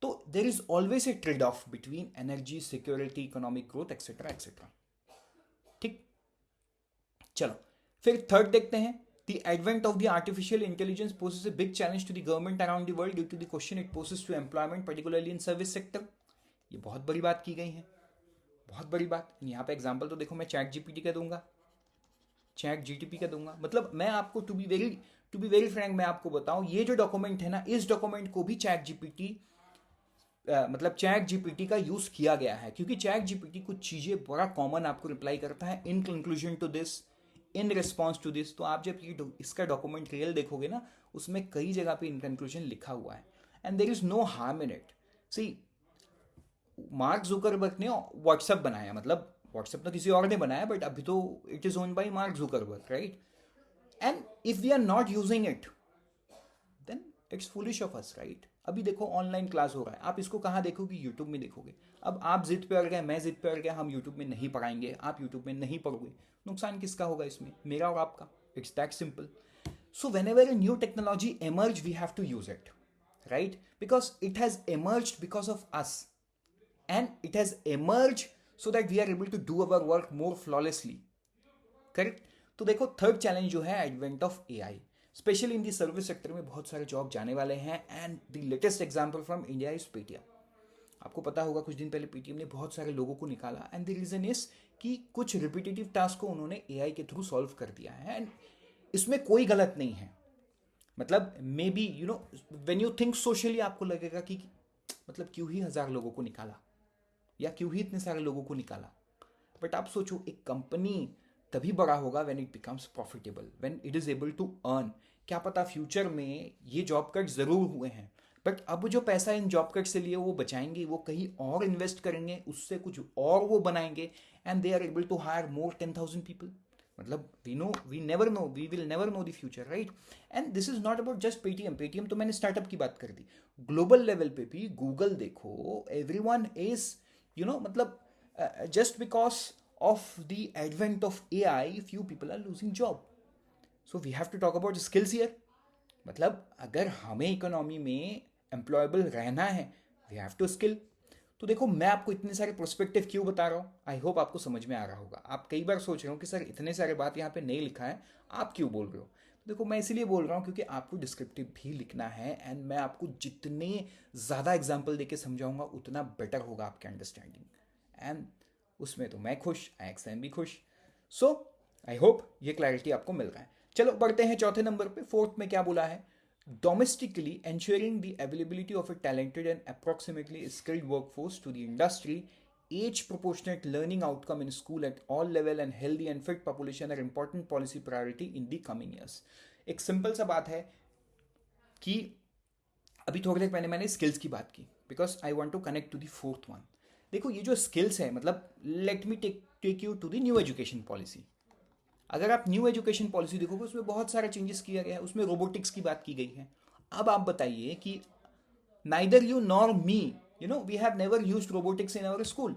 तो देर is always a trade off between energy security economic growth etcetera etcetera. ठीक, चलो फिर थर्ड देखते हैं। The advent of the artificial intelligence poses a big challenge to the government around the world due to the question it poses to employment, particularly in service sector. ये बहुत बड़ी बात की गई है, बहुत बड़ी बात। यहाँ पे एग्जांपल तो देखो, मैं चैट जीपीटी का दूंगा, चैट जीटीपी का दूंगा। मतलब मैं आपको टू बी वेरी फ्रैंक मैं आपको बताऊं, ये जो डॉक्यूमेंट है ना, इस डॉक्यूमेंट को भी चैट जीपीटी मतलब चैट जीपीटी का यूज किया गया है, क्योंकि चैट जीपीटी कुछ चीजें बड़ा कॉमन आपको रिप्लाई करता है, in conclusion to this, in response to this. तो आप जब ये इसका डॉक्यूमेंट रियल देखोगे ना, उसमें कई जगह पे इन कंक्लूजन लिखा हुआ है, and there is no harm in it. See, Mark Zuckerberg ने व्हाट्सएप बनाया, मतलब व्हाट्सएप तो किसी और ने बनाया, बट अभी तो it is own by Mark Zuckerberg, right. And if we are not using it, then it's foolish of us, right. अभी देखो ऑनलाइन क्लास हो रहा है, आप इसको कहाँ देखोगे, यूट्यूब में देखोगे। अब आप जिद पे अड़ गए, मैं जिद पे अड़ गया, हम यूट्यूब में नहीं पढ़ाएंगे, आप यूट्यूब में नहीं पढ़ोगे, नुकसान किसका होगा इसमें, मेरा और आपका। It's that simple. So whenever a new technology emerge, we have to use it, right, because it has emerged because of us, and it has emerge so that we are able to do our work more flawlessly, correct. तो देखो third challenge जो है, advent of AI, specially in the service sector में बहुत सारे job जाने वाले हैं, and the latest example from India is Paytm. आपको पता होगा कुछ दिन पहले पेटीएम ने बहुत सारे लोगों को निकाला, एंड द रीजन इज कि कुछ रिपीटेटिव टास्क को उन्होंने एआई के थ्रू सॉल्व कर दिया है, एंड इसमें कोई गलत नहीं है। मतलब may be you know when you think socially, आपको लगेगा कि मतलब क्यों ही 1000 लोगों को निकाला, या क्यों ही इतने सारे लोगों को निकाला। बट आप सोचो, एक कंपनी तभी बड़ा होगा when it becomes profitable, when it is able to earn. क्या पता फ्यूचर में ये जॉब कट जरूर हुए हैं, बट अब जो पैसा इन जॉब कट से लिए वो बचाएंगे, वो कहीं और इन्वेस्ट करेंगे, उससे कुछ और वो बनाएंगे, and they are able to hire more 10,000 people. मतलब we never know, we will never know the future, right. And this is not about just Paytm तो मैंने स्टार्टअप की बात कर दी। ग्लोबल लेवल पे भी गूगल देखो, एवरीवन इज मतलब just because of the advent of AI, few people are losing job. So we have to talk about skills here. मतलब अगर हमें इकोनॉमी में एम्प्लॉयबल रहना है, वी हैव टू स्किल। तो देखो मैं आपको इतने सारे प्रोस्पेक्टिव क्यों बता रहा हूँ, आई होप आपको समझ में आ रहा होगा। आप कई बार सोच रहे हो कि सर इतने सारे बात यहाँ पे नहीं लिखा है, आप क्यों बोल रहे हो। तो देखो मैं इसीलिए बोल रहा हूँ क्योंकि आपको डिस्क्रिप्टिव भी लिखना है, एंड मैं आपको जितने ज़्यादा एग्जाम्पल देके समझाऊंगा उतना बेटर होगा आपके अंडरस्टैंडिंग, एंड उसमें तो मैं खुश, एक्सएम भी खुश। सो आई होप ये क्लैरिटी आपको मिल रहा है। चलो बढ़ते हैं चौथे नंबर पे। फोर्थ में क्या बोला है, domestically ensuring the availability of a talented and approximately skilled workforce to the industry, age proportionate learning outcome in school at all level and healthy and fit population are important policy priority in the coming years। एक simple सा बात है कि अभी थोड़ी देर पहले मैंने skills की बात की because I want to connect to the fourth one. देखो ये जो स्किल्स है, मतलब let me take you to the new education policy. अगर आप न्यू एजुकेशन पॉलिसी देखोगे उसमें बहुत सारा चेंजेस किया गया है. उसमें रोबोटिक्स की बात की गई है. अब आप बताइए कि neither you nor me, we have never used robotics in our school,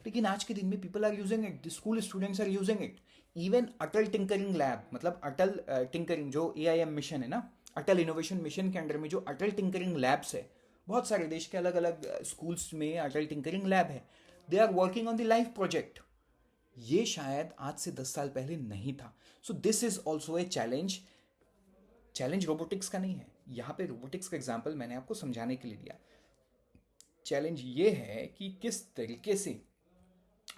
लेकिन आज के दिन में people are using it, the school students are using it. Even Atal tinkering lab, मतलब अटल टिंकरिंग जो AIM मिशन है ना, अटल इनोवेशन मिशन के अंडर में जो अटल टिंकरिंग लैब्स है, बहुत सारे देश के अलग अलग स्कूल्स में अटल टिंकरिंग लैब है. They are working on the life project. ये शायद आज से 10 साल पहले नहीं था. So this is also a challenge. Challenge robotics का नहीं है यहाँ पे. रोबोटिक्स का एग्जाम्पल मैंने आपको समझाने के लिए दिया. चैलेंज ये है कि किस तरीके से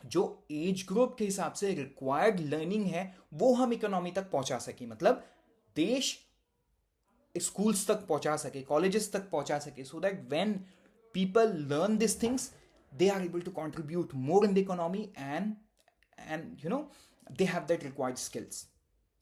जो एज ग्रुप के हिसाब से रिक्वायर्ड लर्निंग है वो हम इकोनॉमी तक पहुंचा सके. मतलब देश स्कूल्स तक पहुंचा सके, कॉलेजेस तक पहुंचा सके, so that when people learn this things they are able to contribute more in the economy and they have that required skills.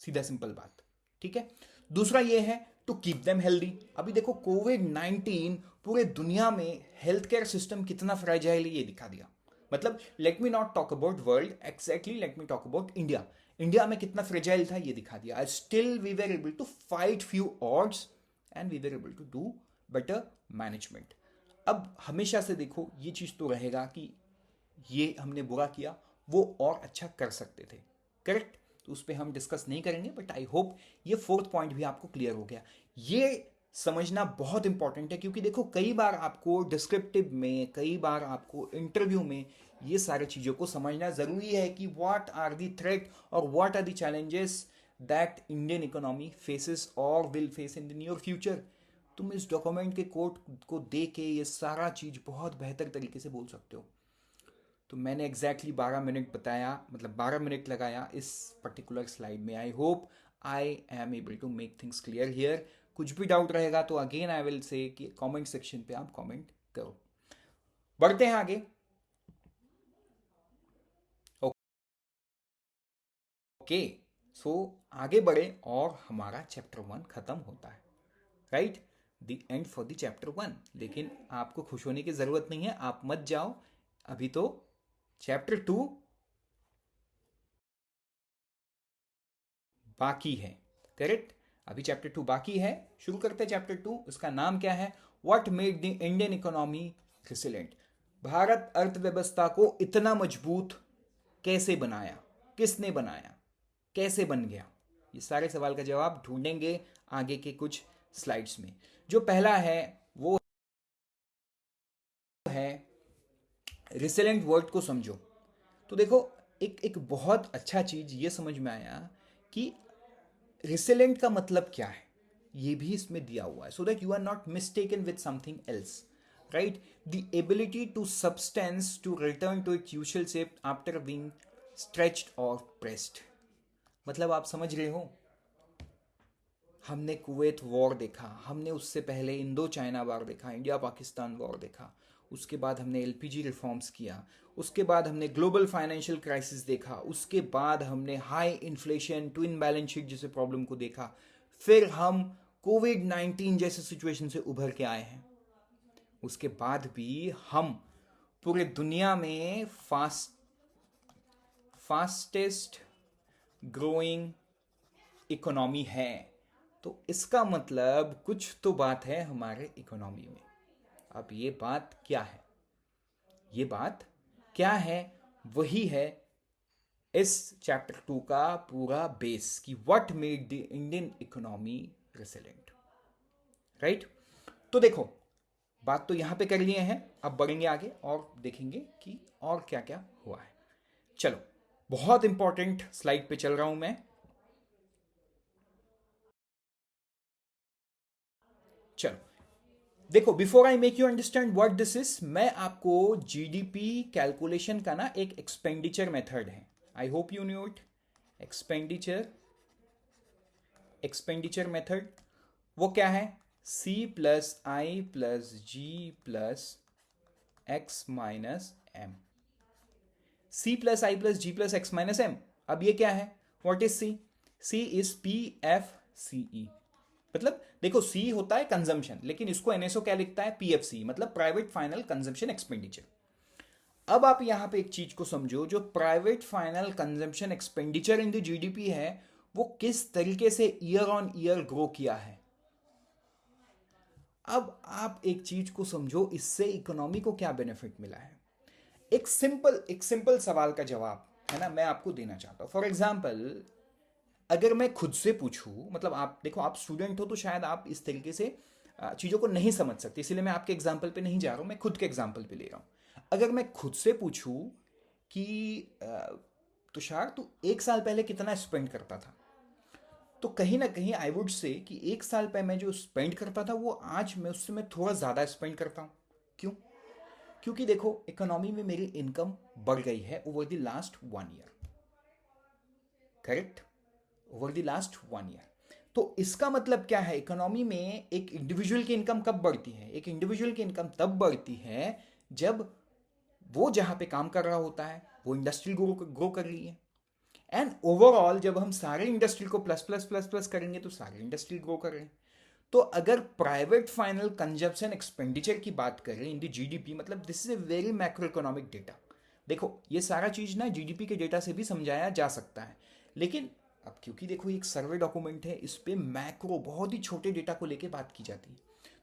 सीधा सिंपल बात. ठीक है. दूसरा ये है टू कीप देम हेल्दी. अभी देखो कोविड-19 पूरे दुनिया में हेल्थ केयर सिस्टम कितना फ्रेजाइल है ये दिखा दिया. मतलब let me not talk about world, exactly let me talk about India. India में कितना फ्रेजाइल था ये दिखा दिया. Still we were able to fight few odds and we were able to do better management. अब हमेशा से देखो ये चीज तो रहेगा कि ये हमने बुरा किया, वो और अच्छा कर सकते थे. करेक्ट. तो उस पर हम डिस्कस नहीं करेंगे, बट आई होप ये फोर्थ पॉइंट भी आपको क्लियर हो गया. ये समझना बहुत इंपॉर्टेंट है क्योंकि देखो कई बार आपको डिस्क्रिप्टिव में, कई बार आपको इंटरव्यू में ये सारी चीज़ों को समझना ज़रूरी है कि व्हाट आर द थ्रेट और what are the challenges that Indian economy faces और will face in the near future. तुम इस डॉक्यूमेंट के कोड को दे के ये सारा चीज़ बहुत बेहतर तरीके से बोल सकते हो. तो मैंने एग्जैक्टली 12 मिनट बताया, मतलब 12 मिनट लगाया इस पर्टिकुलर स्लाइड में. I hope I am able to make things clear here. कुछ भी डाउट रहेगा तो अगेन आई विल से कि कमेंट सेक्शन पे आप कमेंट करो. बढ़ते हैं आगे. ओके. सो आगे बढ़े और हमारा चैप्टर 1 खत्म होता है. Right. The end for the chapter 1. लेकिन आपको खुश होने की जरूरत नहीं है, आप मत जाओ. अभी तो चैप्टर 2 बाकी है. करेक्ट. अभी चैप्टर 2 बाकी है. शुरू करते हैं चैप्टर 2. उसका नाम क्या है? What made the Indian economy resilient. Bharat अर्थव्यवस्था को इतना मजबूत कैसे बनाया, किसने बनाया, कैसे बन गया? ये सारे सवाल का जवाब ढूंढेंगे आगे के कुछ स्लाइड्स में. जो पहला है वो है रेसिलेंट वर्ड को समझो. तो देखो एक बहुत अच्छा चीज ये समझ में आया कि रेसिलेंट का मतलब क्या है, ये भी इसमें दिया हुआ है, so that you are not mistaken with something else. Right. The ability to substance to return to its usual shape after being stretched और प्रेस्ड. मतलब आप समझ रहे हो, हमने कुवैत वॉर देखा, हमने उससे पहले इंडो चाइना वॉर देखा, इंडिया पाकिस्तान वॉर देखा, उसके बाद हमने LPG रिफॉर्म्स किया, उसके बाद हमने ग्लोबल फाइनेंशियल क्राइसिस देखा, उसके बाद हमने high inflation, twin balance sheet जैसे प्रॉब्लम को देखा, फिर हम कोविड-19 जैसे सिचुएशन से उभर के आए हैं. उसके बाद भी हम पूरे दुनिया में फास्टेस्ट ग्रोइंग इकोनॉमी है. तो इसका मतलब कुछ तो बात है हमारे इकोनॉमी में. अब ये बात क्या है? ये बात क्या है? वही है इस चैप्टर 2 का पूरा बेस कि what made the Indian economy resilient. Right. तो देखो बात तो यहां पे कर लिए हैं, अब बढ़ेंगे आगे और देखेंगे कि और क्या क्या हुआ है. चलो, बहुत इंपॉर्टेंट स्लाइड पे चल रहा हूं मैं. चलो देखो, before I make you understand what this is, मैं आपको GDP कैलकुलेशन का ना एक एक्सपेंडिचर मेथड है, I hope you knew it. Expenditure method वो क्या है? C+I+G+X-M. C+I+G+X-M. अब ये क्या है? What is C? C is PFCE. मतलब देखो सी होता है कंजम्पशन, लेकिन इसको एनएसओ क्या लिखता है, पीएफसी, मतलब प्राइवेट फाइनल कंजम्पशन एक्सपेंडिचर। अब आप यहां पे एक चीज को समझो, जो private final consumption expenditure in the GDP है वो किस तरीके से ईयर ऑन ईयर ग्रो किया है। अब आप एक चीज को समझो, इससे इकोनॉमी को क्या बेनिफिट मिला है। एक सिंपल सवाल का जवाब है ना मैं आपको देना चाहता हूं। फॉर एग्जाम्पल, अगर मैं खुद से पूछूं, मतलब आप देखो आप स्टूडेंट हो तो शायद आप इस तरीके से चीज़ों को नहीं समझ सकते, इसलिए मैं आपके एग्जाम्पल पे नहीं जा रहा हूं, मैं खुद के एग्जाम्पल पे ले रहा हूं। अगर मैं खुद से पूछूं कि तुषार तू एक साल पहले कितना स्पेंड करता था, तो कहीं ना कहीं आई वुड से कि एक साल पहले मैं जो स्पेंड करता था वो आज मैं उससे मैं थोड़ा ज़्यादा स्पेंड करता हूँ। क्यों? क्योंकि देखो इकोनॉमी में मेरी इनकम बढ़ गई है over the last 1 year, correct, over the last 1 year. तो इसका मतलब क्या है, इकोनॉमी में एक इंडिविजुअल की इनकम कब बढ़ती है, एक इंडिविजुअल की इनकम तब बढ़ती है जब वो जहां पे काम कर रहा होता है वो इंडस्ट्री ग्रो कर रही है। एंड ओवरऑल जब हम सारे इंडस्ट्री को प्लस प्लस प्लस प्लस करेंगे तो सारे इंडस्ट्री ग्रो कर रहे हैं। तो अगर प्राइवेट फाइनल कंजप्शन एक्सपेंडिचर की बात करें इन द जीडीपी, मतलब this is a very macro economic data. देखो ये सारा चीज ना जीडीपी के डेटा से भी समझाया जा सकता है, लेकिन अब क्योंकि देखो एक सर्वे डॉक्यूमेंट है, इस पे मैक्रो बहुत ही छोटे डेटा को लेके बात की जाती है,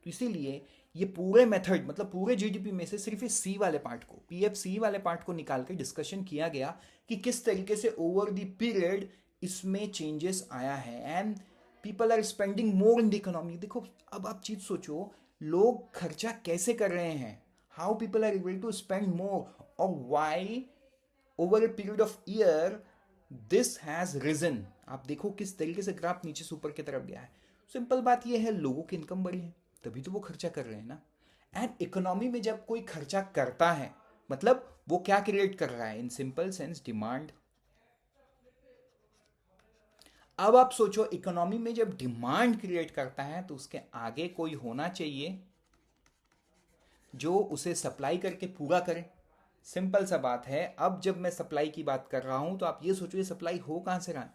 तो इसीलिए ये पूरे मेथड मतलब पूरे जीडीपी में से सिर्फ इस सी वाले पार्ट को, पीएफसी वाले पार्ट को निकाल के डिस्कशन किया गया कि किस तरीके से ओवर द पीरियड इसमें चेंजेस आया है and people are spending more in the economy. देखो अब आप चीज सोचो, लोग खर्चा कैसे कर रहे हैं, how people are able to spend more और why over a period of year this has reason. आप देखो किस तरीके से ग्राफ नीचे से ऊपर की तरफ गया है। सिंपल बात यह है, लोगों की इनकम बढ़ी है तभी तो वो खर्चा कर रहे हैं ना। एंड इकोनॉमी में जब कोई खर्चा करता है मतलब वो क्या क्रिएट कर रहा है, इन सिंपल सेंस डिमांड। अब आप सोचो इकोनॉमी में जब डिमांड क्रिएट करता है तो उसके आगे कोई होना चाहिए जो उसे सप्लाई करके पूरा करे। सिंपल सा बात है। अब जब मैं सप्लाई की बात कर रहा हूं तो आप ये सोचो ये सप्लाई हो कहां से रहा है,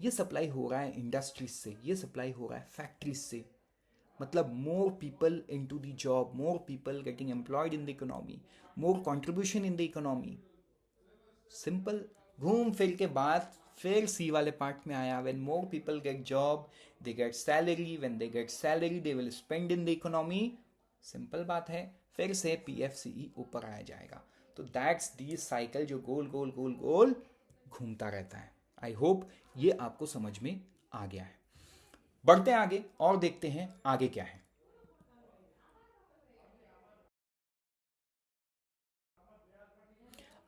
ये सप्लाई हो रहा है इंडस्ट्रीज से, ये सप्लाई हो रहा है फैक्ट्रीज से। मतलब more people into the job, more people getting employed in the economy, more contribution in the economy. Simple. घूम फिर के बाद फिर सी वाले पार्ट में आया, when more people get job they get salary, when they get salary they will spend in the economy. Simple बात है, फिर से पीएफसीई ऊपर आया जाएगा। तो दैट्स दी साइकिल जो गोल गोल गोल गोल घूमता रहता है। आई होप ये आपको समझ में आ गया है। बढ़ते हैं आगे और देखते हैं आगे क्या है।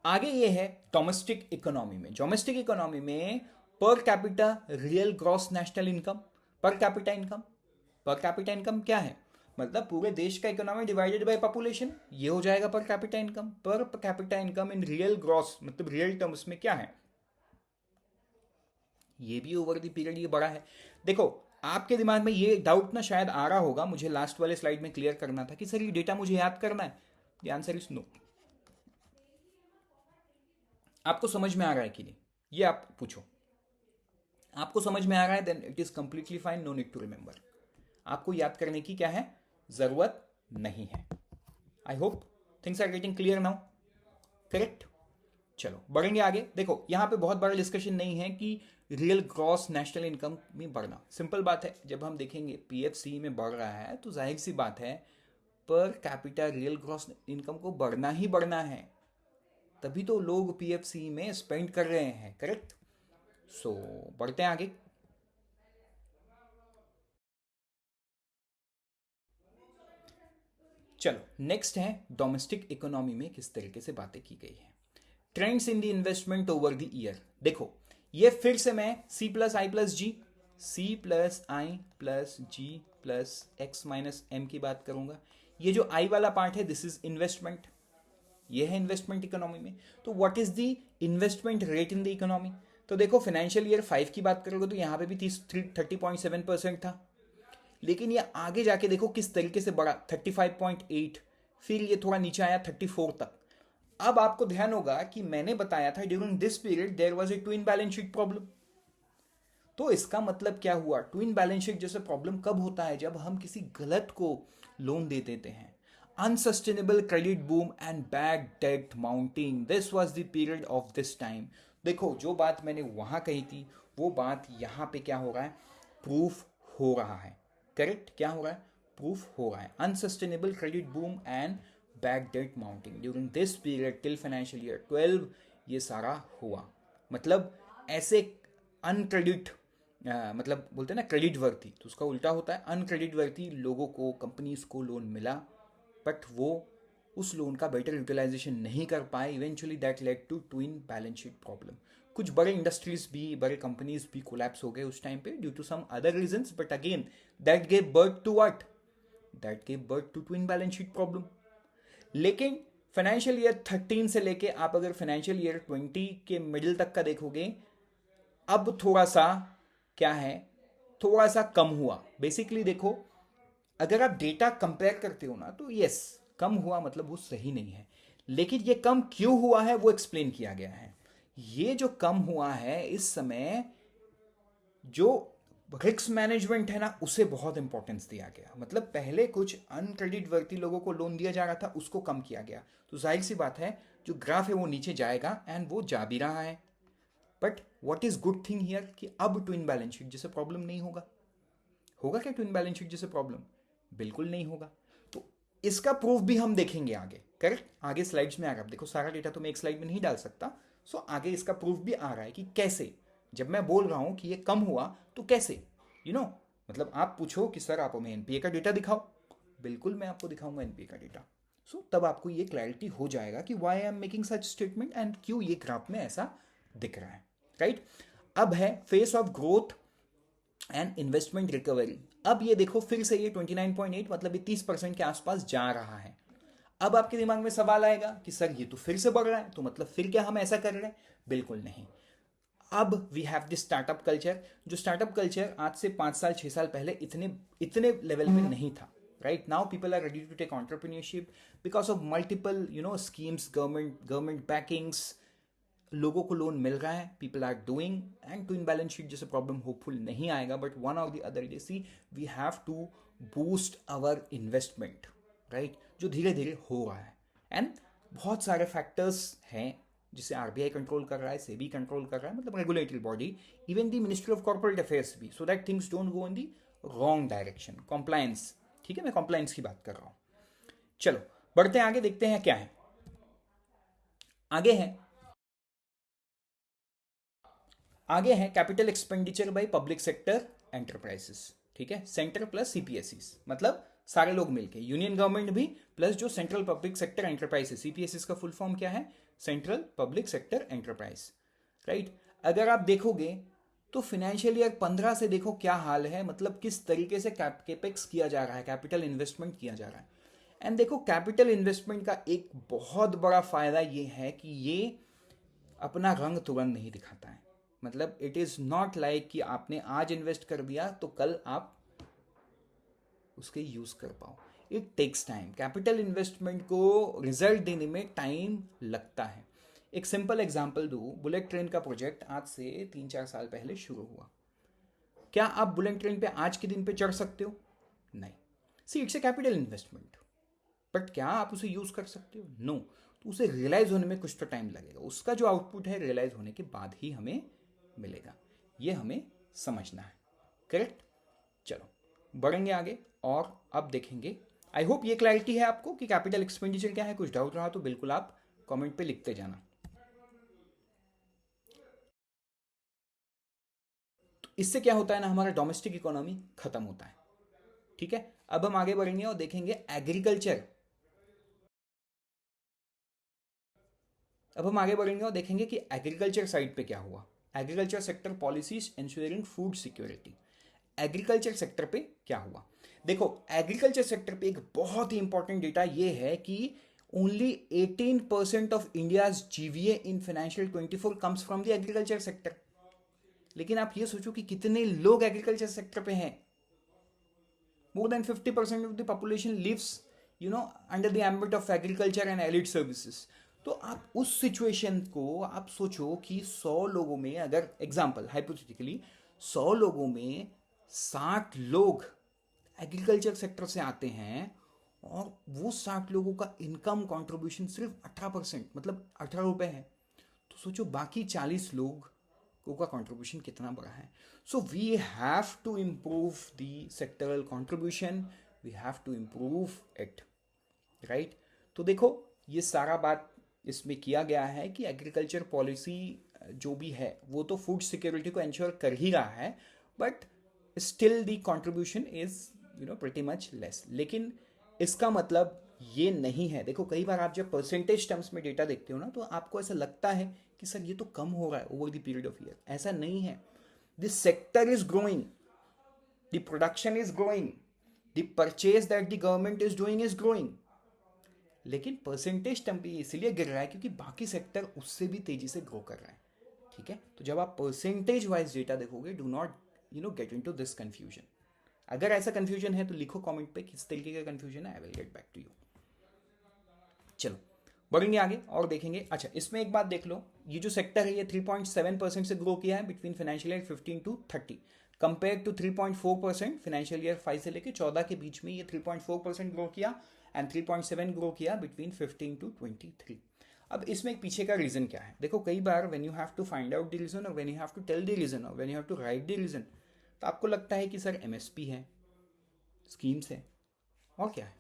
आगे ये है डोमेस्टिक इकोनॉमी में। डोमेस्टिक इकोनॉमी में per capita real gross national income, per capita income. Per capita income क्या है, मतलब पूरे देश का इकोनॉमी डिवाइडेड बाय पॉपुलेशन, ये हो जाएगा per capita income. Per capita income in real gross मतलब रियल टर्म्स में क्या है, ये भी ओवर द पीरियड ये बड़ा है। देखो आपके दिमाग में ये डाउट ना शायद आ रहा होगा, मुझे लास्ट वाले स्लाइड में क्लियर करना था कि सर ये डेटा मुझे याद करना है। The answer is no. आपको समझ में आ रहा है कि नहीं ये आप पूछो। आपको समझ में आ रहा है then it is completely fine, no need to remember. आपको याद करने की क्या है, जरूरत नहीं है। I hope things are getting clear now, correct. चलो बढ़ेंगे आगे। देखो यहां पे बहुत बड़ा डिस्कशन नहीं है कि रियल ग्रॉस नेशनल इनकम में बढ़ना। सिंपल बात है, जब हम देखेंगे पीएफसी में बढ़ रहा है तो जाहिर सी बात है per capita real gross income को बढ़ना ही बढ़ना है, तभी तो लोग पीएफसी में स्पेंड कर रहे हैं, करेक्ट। सो बढ़ते हैं आगे। चलो नेक्स्ट है डोमेस्टिक इकोनॉमी में किस तरीके से बातें की गई है। Trends in the investment over the year. देखो ये फिर से मैं सी प्लस आई प्लस जी, सी प्लस आई प्लस जी प्लस एक्स माइनस एम की बात करूंगा। ये जो आई वाला पार्ट है दिस इज इन्वेस्टमेंट, ये है इन्वेस्टमेंट इकोनॉमी में। तो what is the investment rate in the economy. तो देखो फाइनेंशियल ईयर 5 की बात करोगे तो यहाँ पे भी 30.7% था, लेकिन ये आगे जाके देखो किस तरीके से बढ़ा 35.8, फिर ये थोड़ा नीचे आया 34 तक। अब आपको ध्यान होगा कि मैंने बताया था during this period there was a twin balance sheet problem. तो इसका मतलब क्या हुआ, ट्विन बैलेंस शीट जैसे प्रॉब्लम कब होता है, जब हम किसी गलत को लोन दे देते हैं. Unsustainable credit boom and bad debt mounting, this was the period of this time. देखो जो बात मैंने वहां कही थी वो बात यहां पे क्या हो रहा है, प्रूफ हो रहा है. करेक्ट, क्या हो रहा है, प्रूफ हो रहा है. Unsustainable credit boom and bad debt mounting during this period till financial year 12, ये सारा हुआ. मतलब ऐसे अनक्रेडिट, मतलब बोलते हैं ना क्रेडिट वर्ती, तो उसका उल्टा होता है अनक्रेडिट वर्ती लोगों को, कंपनीज को लोन मिला, बट वो उस लोन का बेटर यूटिलाइजेशन नहीं कर पाए. Eventually that led to twin balance sheet problem. कुछ बड़े इंडस्ट्रीज भी, बड़े कंपनीज भी कोलैप्स हो गए उस टाइम पे due to some other reasons, but again that gave birth to what, that gave birth to twin balance sheet problem. लेकिन फाइनेंशियल ईयर 13 से लेके आप अगर फाइनेंशियल ईयर 20 के मिडिल तक का देखोगे, अब थोड़ा सा क्या है, थोड़ा सा कम हुआ. बेसिकली देखो अगर आप डेटा कंपेयर करते हो ना तो यस कम हुआ, मतलब वो सही नहीं है. लेकिन ये कम क्यों हुआ है वो एक्सप्लेन किया गया है. ये जो कम हुआ है इस समय, जो रिस्क मैनेजमेंट है ना उसे बहुत इंपॉर्टेंस दिया गया. मतलब पहले कुछ अनक्रेडिट वर्ती लोगों को लोन दिया जा रहा था, उसको कम किया गया. तो जाहिर सी बात है जो ग्राफ है वो नीचे जाएगा, एंड वो जा भी रहा है. But what is good thing here कि अब ट्विन बैलेंस शीट जैसे प्रॉब्लम नहीं होगा. होगा क्या ट्विन बैलेंस शीट जैसे प्रॉब्लम, बिल्कुल नहीं होगा. तो इसका प्रूफ भी हम देखेंगे आगे. करेक्ट, आगे स्लाइड्स में आ रहा है. देखो सारा डेटा तो मैं एक स्लाइड में नहीं डाल सकता, सो आगे इसका प्रूफ भी आ रहा है कि कैसे, जब मैं बोल रहा हूं कि ये कम हुआ तो कैसे, मतलब आप पूछो कि सर आप हमें एनपीए का डेटा दिखाओ, बिल्कुल मैं आपको दिखाऊंगा एनपीए का डेटा. सो तब आपको ये क्लैरिटी हो जाएगा कि why I am making such statement and क्यों ये ग्राफ में ऐसा दिख रहा है. राइट, अब है face of growth and investment recovery. अब ये देखो फिर से ये 29.8 मतलब ये 30% के आसपास जा रहा है. अब आपके दिमाग में सवाल आएगा कि सर ये तो फिर से बढ़ रहा है, तो मतलब फिर क्या हम ऐसा कर रहे हैं, बिल्कुल नहीं. अब we have this startup culture. जो स्टार्टअप कल्चर आज से 5 साल 6 साल पहले इतने इतने लेवल में नहीं था. Right now people are ready to take entrepreneurship because of multiple schemes, government backings, लोगों को लोन मिल रहा है, people are doing, and twin balance sheet जैसे प्रॉब्लम होपफुल नहीं आएगा. But one or the other day see we have to boost our investment. Right, जो धीरे धीरे हो रहा है. एंड बहुत सारे फैक्टर्स हैं जिसे आरबीआई कंट्रोल कर रहा है, सेबी कंट्रोल कर रहा है, मतलब regulatory body, even the ministry of corporate affairs भी, so that things don't go in the wrong direction. Compliance, ठीक है, मैं कॉम्प्लायंस की बात कर रहा हूं. चलो बढ़ते हैं आगे, देखते हैं क्या है आगे है capital expenditure by public sector enterprises. ठीक है, सेंटर प्लस सीपीएसईस, मतलब सारे लोग मिलके, यूनियन गवर्नमेंट भी प्लस जो सेंट्रल पब्लिक सेक्टर एंटरप्राइज है. सीपीएसईस का फुल फॉर्म क्या है, central public sector enterprise. Right, अगर आप देखोगे तो फाइनेंशियल ईयर 15 से देखो क्या हाल है, मतलब किस तरीके से कैपेक्स किया जा रहा है, कैपिटल इन्वेस्टमेंट किया जा रहा है. एंड देखो कैपिटल इन्वेस्टमेंट का एक बहुत बड़ा फायदा ये है कि ये अपना रंग तुरंत नहीं दिखाता है. मतलब इट इज नॉट लाइक कि आपने आज इन्वेस्ट कर दिया तो कल आप उसके यूज कर पाओ. It takes time. Capital investment को रिजल्ट देने में टाइम लगता है. एक सिंपल एग्जांपल दूं, बुलेट ट्रेन का प्रोजेक्ट आज से 3-4 साल पहले शुरू हुआ. क्या आप बुलेट ट्रेन पे आज के दिन पे चढ़ सकते हो, नहीं. See it's a capital investment, but क्या आप उसे यूज कर सकते हो, नो. तो उसे रियलाइज होने में कुछ तो टाइम लगेगा. उसका जो आउटपुट है रियलाइज होने के बाद ही हमें मिलेगा. ये हमें समझना है. करेक्ट, चलो बढ़ेंगे आगे और अब देखेंगे. आई होप ये क्लैरिटी है आपको कि कैपिटल एक्सपेंडिचर क्या है. कुछ डाउट रहा तो बिल्कुल आप कमेंट पे लिखते जाना. तो इससे क्या होता है ना, हमारा डोमेस्टिक इकोनॉमी खत्म होता है. ठीक है, अब हम आगे बढ़ेंगे और देखेंगे एग्रीकल्चर. अब हम आगे बढ़ेंगे और देखेंगे कि एग्रीकल्चर साइड पे क्या हुआ. Agriculture sector policies ensuring food security. Agriculture sector पे क्या हुआ, देखो एग्रीकल्चर सेक्टर पे एक बहुत ही इंपॉर्टेंट डेटा ये है कि only 18% of India's GVA in financial 24 comes from the agriculture sector. लेकिन आप ये सोचो कि कितने लोग एग्रीकल्चर सेक्टर पे हैं. More than 50% of the population lives under the ambit of agriculture and allied services. तो आप उस सिचुएशन को आप सोचो कि 100 लोगों में अगर एग्जाम्पल हाइपोथेटिकली 100 लोगों में 60 लोग एग्रीकल्चर सेक्टर से आते हैं और वो 60 लोगों का इनकम कंट्रीब्यूशन सिर्फ 18%, मतलब 18 रुपये है। तो सोचो बाकी 40 लोगों का कंट्रीब्यूशन कितना बड़ा है। So we have to improve the sectoral contribution, we have to improve it, right. तो देखो ये सारा बात इसमें किया गया है कि एग्रीकल्चर पॉलिसी जो भी है वो तो फूड सिक्योरिटी को इंश्योर कर ही रहा है, but still the contribution is pretty much less. लेकिन इसका मतलब ये नहीं है, देखो कई बार आप जब परसेंटेज टर्म्स में डेटा देखते हो ना तो आपको ऐसा लगता है कि सर ये तो कम हो रहा है over the period of year. ऐसा नहीं है। This sector is growing, the production is growing, the purchase that the government is doing is growing, लेकिन परसेंटेज टर्म पे इसलिए गिर रहा है क्योंकि बाकी सेक्टर उससे भी तेजी से ग्रो कर रहा है, ठीक है। तो जब आप परसेंटेज वाइज डेटा देखोगे, do not get into this confusion. अगर ऐसा कंफ्यूजन है तो लिखो कमेंट पे किस तरीके का कंफ्यूजन है, I will get back to you. चलो बढ़ेंगे आगे और देखेंगे। अच्छा इसमें एक बात देख लो, ये जो सेक्टर है ये 3.7% से ग्रो किया है between financial year 15 to 30, compare to 3.4% financial year 5 से लेकर 14 के बीच में ये 3.4% ग्रो किया एंड 3.7 ग्रो किया बिटवीन 15 to 23। अब इसमें एक पीछे का रीजन क्या है, देखो कई बार when you have to find out the reason और when you have to tell the reason और when you have to write the reason, तो आपको लगता है कि सर एमएसपी है, स्कीम्स है और क्या है।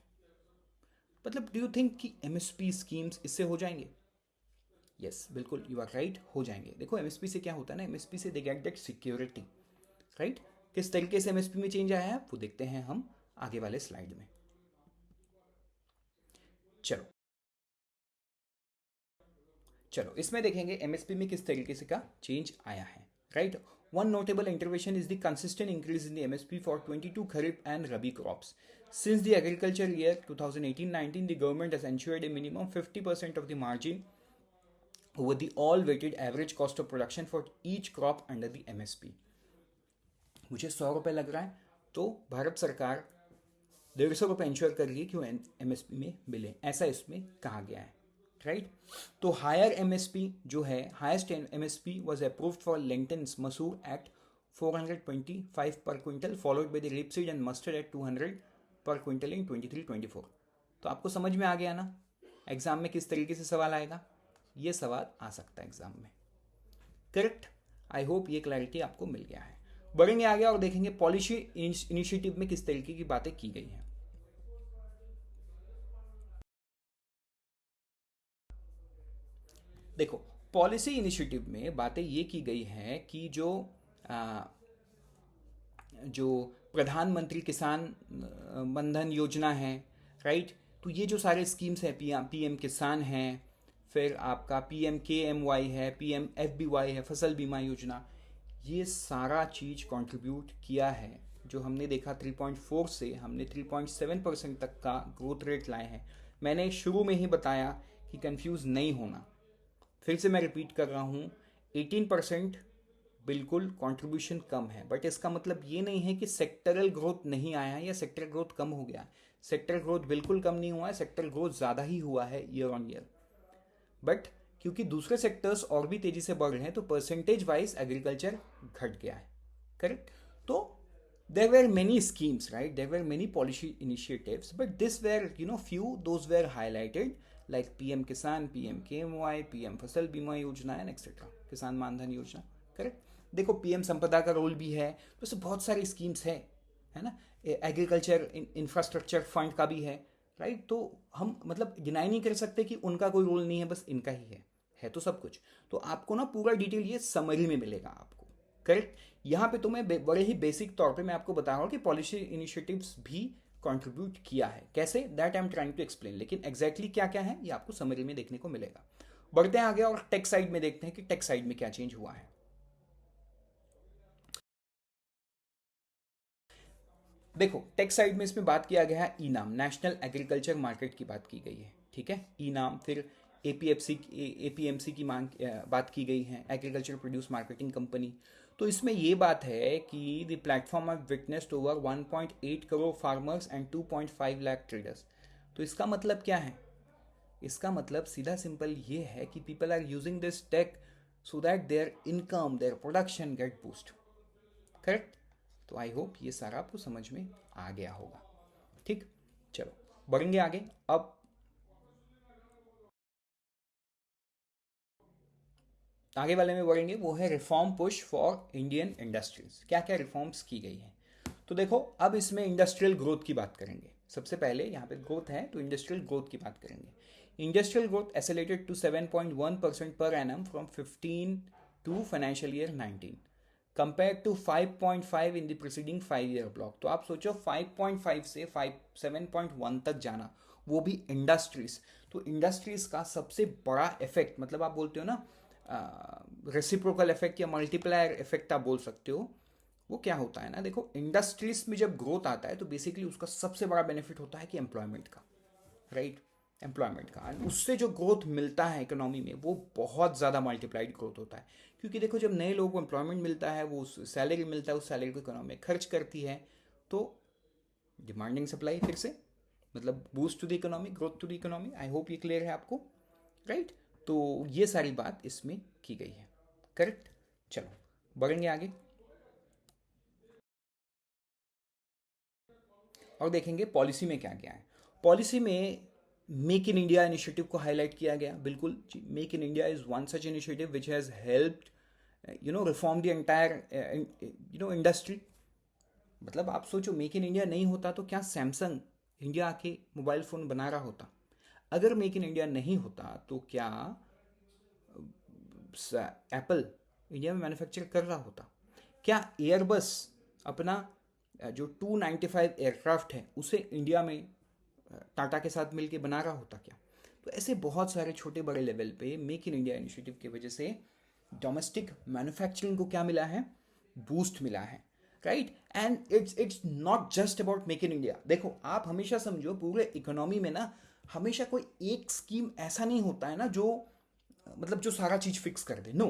मतलब डू यू थिंक कि एमएसपी स्कीम्स इससे हो जाएंगे? यस बिल्कुल यू आर राइट, हो जाएंगे। देखो एमएसपी से क्या होता है ना, एमएसपी से they get that security, right. किस तरीके से एमएसपी में चेंज आया है वो देखते हैं हम आगे वाले स्लाइड में। चलो चलो इसमें देखेंगे एमएसपी में किस तरीके से का चेंज आया है, right. One notable intervention is the consistent increase in the MSP for 22 kharif and rabi crops since the agriculture year 2018-19. The government has ensured a minimum 50% of the margin over the all weighted average cost of production for each crop under the MSP. मुझे 100 रुपये लग रहा है तो भारत सरकार 150 रुपये ensure कर रही है कि वो एमएसपी में मिले, ऐसा इसमें कहा गया है, राइट। तो हायर एमएसपी जो है, highest MSP was approved for lentils मसूर at 425 per quintal, followed by the rapeseed and mustard at 200 per quintal इन 23-24। तो आपको समझ में आ गया ना एग्जाम में किस तरीके से सवाल आएगा, ये सवाल आ सकता है एग्जाम में, करेक्ट। आई होप ये क्लैरिटी आपको मिल गया है। बढ़ेंगे आगे और देखेंगे पॉलिसी इनिशिएटिव में किस तरीके की बातें की गई हैं। देखो पॉलिसी इनिशिएटिव में बातें ये की गई हैं कि जो प्रधानमंत्री किसान मनधन योजना है, राइट। तो ये जो सारे स्कीम्स हैं, पीएम किसान है, फिर आपका PMKMY है, PMFBY है, फसल बीमा योजना, ये सारा चीज़ कंट्रीब्यूट किया है। जो हमने देखा 3.4 से हमने 3.7% तक का ग्रोथ रेट लाए हैं। मैंने शुरू में ही बताया कि कंफ्यूज नहीं होना, फिर से मैं रिपीट कर रहा हूँ, 18% बिल्कुल कंट्रीब्यूशन कम है, बट इसका मतलब ये नहीं है कि सेक्टरल ग्रोथ नहीं आया है या सेक्टर ग्रोथ कम हो गया। सेक्टर ग्रोथ बिल्कुल कम नहीं हुआ है, सेक्टर ग्रोथ ज़्यादा ही हुआ है ईयर ऑन ईयर, बट क्योंकि दूसरे सेक्टर्स और भी तेजी से बढ़ रहे हैं तो परसेंटेज वाइज एग्रीकल्चर घट गया है, करेक्ट। तो there were many schemes, right? There were many policy initiatives, but this were few, those were highlighted like PM Kisan, PMKMY, PM फसल बीमा योजना एंड एक्सेट्रा, किसान मानधन योजना, करेक्ट। देखो पीएम संपदा का रोल भी है, तो ऐसे बहुत सारी स्कीम्स है ना। एग्रीकल्चर इंफ्रास्ट्रक्चर फंड का भी है, राइट। तो हम मतलब डिनाई नहीं कर सकते कि उनका कोई रोल नहीं है, बस इनका ही है तो सब कुछ। तो आपको ना पूरा डिटेल ये समरी में मिलेगा आपको, करेक्ट। यहाँ पे तो मैं बड़े ही बेसिक तौर पे मैं आपको बता रहा हूँ कि पॉलिसी इनिशिएटिव्स भी कंट्रीब्यूट किया है, कैसे, that I am trying to explain, लेकिन एग्जैक्टली क्या क्या है ये आपको समरी में देखने को मिलेगा। बढ़ते हैं आगे और टेक साइड में देखते हैं कि टेक साइड में क्या चेंज हुआ है। देखो टेक साइड में इसमें बात किया गया है ई नाम, नेशनल एग्रीकल्चर मार्केट की बात की गई है, ठीक है। ई नाम, फिर APMC की बात की गई है, एग्रीकल्चर प्रोड्यूस मार्केटिंग कंपनी। तो इसमें ये बात है कि the platform have witnessed over 1.8 crore farmers and 2.5 lakh traders. तो इसका मतलब क्या है? इसका मतलब सीधा सिंपल ये है कि people are using this tech so that their income, their production get boost, correct. तो आई होप ये सारा आपको समझ में आ गया होगा। ठीक, चलो बढ़ेंगे आगे। अब आगे वाले में बढ़ेंगे, वो है reform push for Indian industries. क्या क्या रिफॉर्म्स की गई हैं। तो देखो अब इसमें इंडस्ट्रियल ग्रोथ की बात करेंगे। सबसे पहले यहाँ पे ग्रोथ है तो इंडस्ट्रियल ग्रोथ की बात करेंगे। Industrial growth एसेलेटेड to 7.1% per annum from 15 to financial year 19 compared to 5.5 in the preceding 5 year block. तो आप सोचो 5.5 से 7.1 तक जाना, वो भी इंडस्ट्रीज। तो इंडस्ट्रीज का सबसे बड़ा इफेक्ट, मतलब आप बोलते हो ना रेसिप्रोकल इफेक्ट या मल्टीप्लायर इफेक्ट आप बोल सकते हो, वो क्या होता है ना, देखो इंडस्ट्रीज में जब ग्रोथ आता है तो बेसिकली उसका सबसे बड़ा बेनिफिट होता है कि एम्प्लॉयमेंट का, राइट, एम्प्लॉयमेंट का। एंड उससे जो ग्रोथ मिलता है इकोनॉमी में वो बहुत ज़्यादा मल्टीप्लाइड ग्रोथ होता है। क्योंकि देखो जब नए लोगों को एम्प्लॉयमेंट मिलता है, वो सैलरी मिलता है, उस सैलरी को इकोनॉमी में खर्च करती है, तो डिमांडिंग सप्लाई फिर से, मतलब boost to the economy, growth to the economy. I hope ये क्लियर है आपको, राइट। तो ये सारी बात इसमें की गई है, करेक्ट। चलो बढ़ेंगे आगे और देखेंगे पॉलिसी में क्या क्या है। पॉलिसी में मेक इन इंडिया इनिशिएटिव को हाईलाइट किया गया। बिल्कुल, make in India is one such initiative which has helped reform the entire industry. मतलब आप सोचो मेक इन इंडिया नहीं होता तो क्या सैमसंग इंडिया आके मोबाइल फ़ोन बना रहा होता? अगर मेक इन इंडिया नहीं होता तो क्या एप्पल इंडिया में मैन्युफैक्चर कर रहा होता? क्या एयरबस अपना जो 295 एयरक्राफ्ट है उसे इंडिया में टाटा के साथ मिलके बना रहा होता क्या? तो ऐसे बहुत सारे छोटे बड़े लेवल पे मेक इन इंडिया इनिशिएटिव की वजह से डोमेस्टिक मैन्युफैक्चरिंग को क्या मिला है? बूस्ट मिला है, right. And it's not just about make in India. देखो आप हमेशा समझो पूरे इकोनॉमी में ना हमेशा कोई एक स्कीम ऐसा नहीं होता है ना जो मतलब जो सारा चीज फिक्स कर दे। No,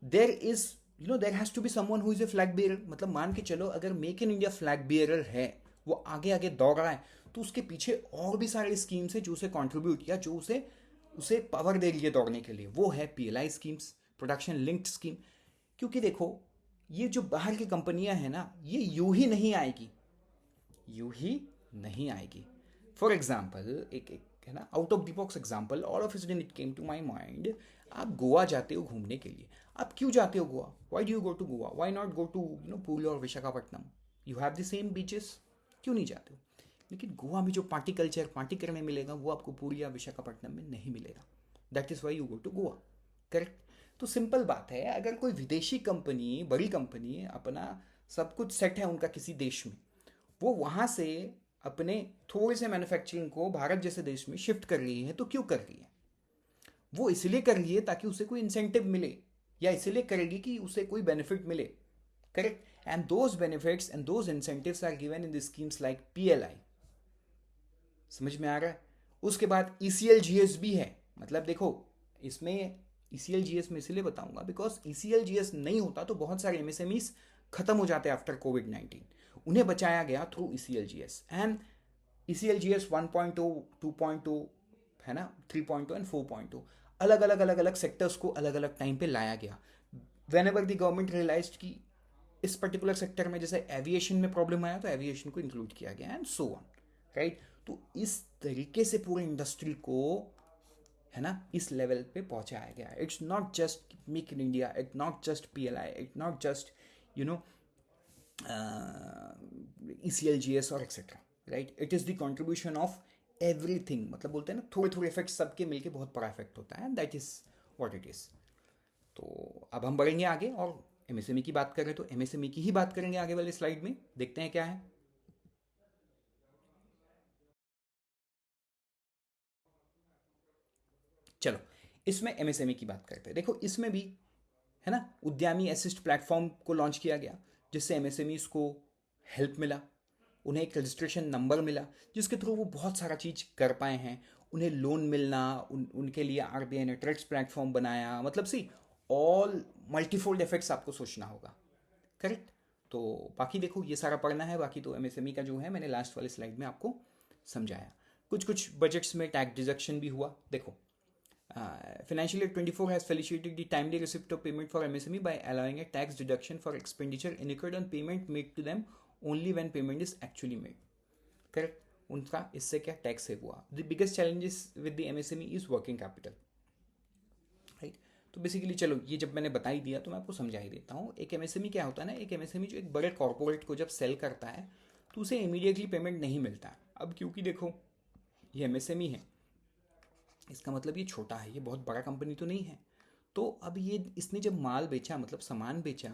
there is there has to be someone who is a flag bearer. मतलब मान के चलो अगर make in India flag bearer है, वो आगे आगे दौड़ रहा है, तो उसके पीछे और भी सारे स्कीम्स है जो उसे कंट्रीब्यूट या जो उसे उसे पावर दे रही है दौड़ने के लिए। वो है PLI schemes, production linked scheme. क्योंकि देखो ये जो बाहर की कंपनियां हैं ना, ये यूं ही नहीं आएगी, यूं ही नहीं आएगी। फॉर एग्जाम्पल एक है ना out of the box example, all of sudden it came to my mind. आप गोवा जाते हो घूमने के लिए, आप क्यों जाते हो Goa? Why do you go to Goa? Why not go to Puri और Visakhapatnam? You have the same beaches, क्यों नहीं जाते हो? लेकिन गोवा में जो पार्टी कल्चर, पार्टी करने मिलेगा, वो आपको पूरी या विशाखापट्टनम में नहीं मिलेगा। That is why you go to Goa, correct. तो सिंपल बात है, अगर कोई विदेशी कंपनी, बड़ी कंपनी अपना सब कुछ सेट है उनका किसी देश में, वो वहाँ से अपने थोड़े से मैन्युफैक्चरिंग को भारत जैसे देश में शिफ्ट कर रही है, तो क्यों कर रही है? वो इसलिए कर रही है ताकि उसे कोई इंसेंटिव मिले, या इसलिए करेगी कि उसे कोई बेनिफिट मिले, correct. And those benefits and those incentives are given in the schemes like PLI. समझ में आ रहा है? उसके बाद ईसीएल जीएस भी है। मतलब देखो इसमें ईसीएल जीएस में इसलिए बताऊंगा बिकॉज ईसीएल जीएस नहीं होता तो बहुत सारे एमएसएमईज खत्म हो जाते आफ्टर कोविड-19। उन्हें बचाया गया through ECL GS. And ECL GS 1.0, 2.0 है ना, 3.0 एंड 4.0, अलग अलग सेक्टर्स को अलग अलग टाइम पे लाया गया। Whenever the government realise कि इस पर्टिकुलर सेक्टर में जैसे एविएशन में प्रॉब्लम आया तो एविएशन को इंक्लूड किया गया एंड सो ऑन, राइट। तो इस तरीके से पूरी इंडस्ट्री को है ना इस लेवल पे पहुंचाया गया। It's not just make in India, it not just PLI, it not just you know ECLGS और etcetera, right. It is the contribution of everything. मतलब बोलते हैं ना थोड़े थोड़े इफेक्ट सबके मिलके बहुत बड़ा इफेक्ट होता है, that is what it is. तो अब हम बढ़ेंगे आगे और एमएसएमई की बात करें तो एमएसएमई की ही बात करेंगे आगे वाले स्लाइड में। देखते हैं क्या है। चलो इसमें एमएसएमई की बात करते हैं। देखो इसमें भी है ना उद्यमी असिस्ट प्लेटफॉर्म को लॉन्च किया गया, जिससे एमएसएमईज को हेल्प मिला, उन्हें एक रजिस्ट्रेशन नंबर मिला जिसके थ्रू वो बहुत सारा चीज़ कर पाए हैं। उन्हें लोन मिलना, उनके लिए आरबीआई ने ट्रेड्स प्लेटफॉर्म बनाया। मतलब सी ऑल मल्टीफोल्ड इफेक्ट्स आपको सोचना होगा, करेक्ट। तो बाकी देखो ये सारा पढ़ना है, बाकी तो एमएसएमई का जो है मैंने लास्ट वाले स्लाइड में आपको समझाया। कुछ कुछ बजट्स में टैक्स डिडक्शन भी हुआ। देखो Financial year 24 has facilitated the timely receipt of payment for MSME by allowing a tax deduction for expenditure incurred on payment made to them only when payment is actually made. Correct, उनका इससे क्या tax save हुआ. The biggest challenges with the MSME is working capital, right. तो basically चलो ये जब मैंने बता ही दिया तो मैं आपको समझा ही देता हूँ. एक एमएसएमई क्या होता है ना, एक एमएसएमई जो एक बड़े कॉर्पोरेट को जब सेल करता है तो उसे इमीडिएटली पेमेंट नहीं मिलता. अब क्योंकि देखो ये एमएसएमई है, इसका मतलब ये छोटा है, ये बहुत बड़ा कंपनी तो नहीं है. तो अब ये इसने जब माल बेचा, मतलब सामान बेचा,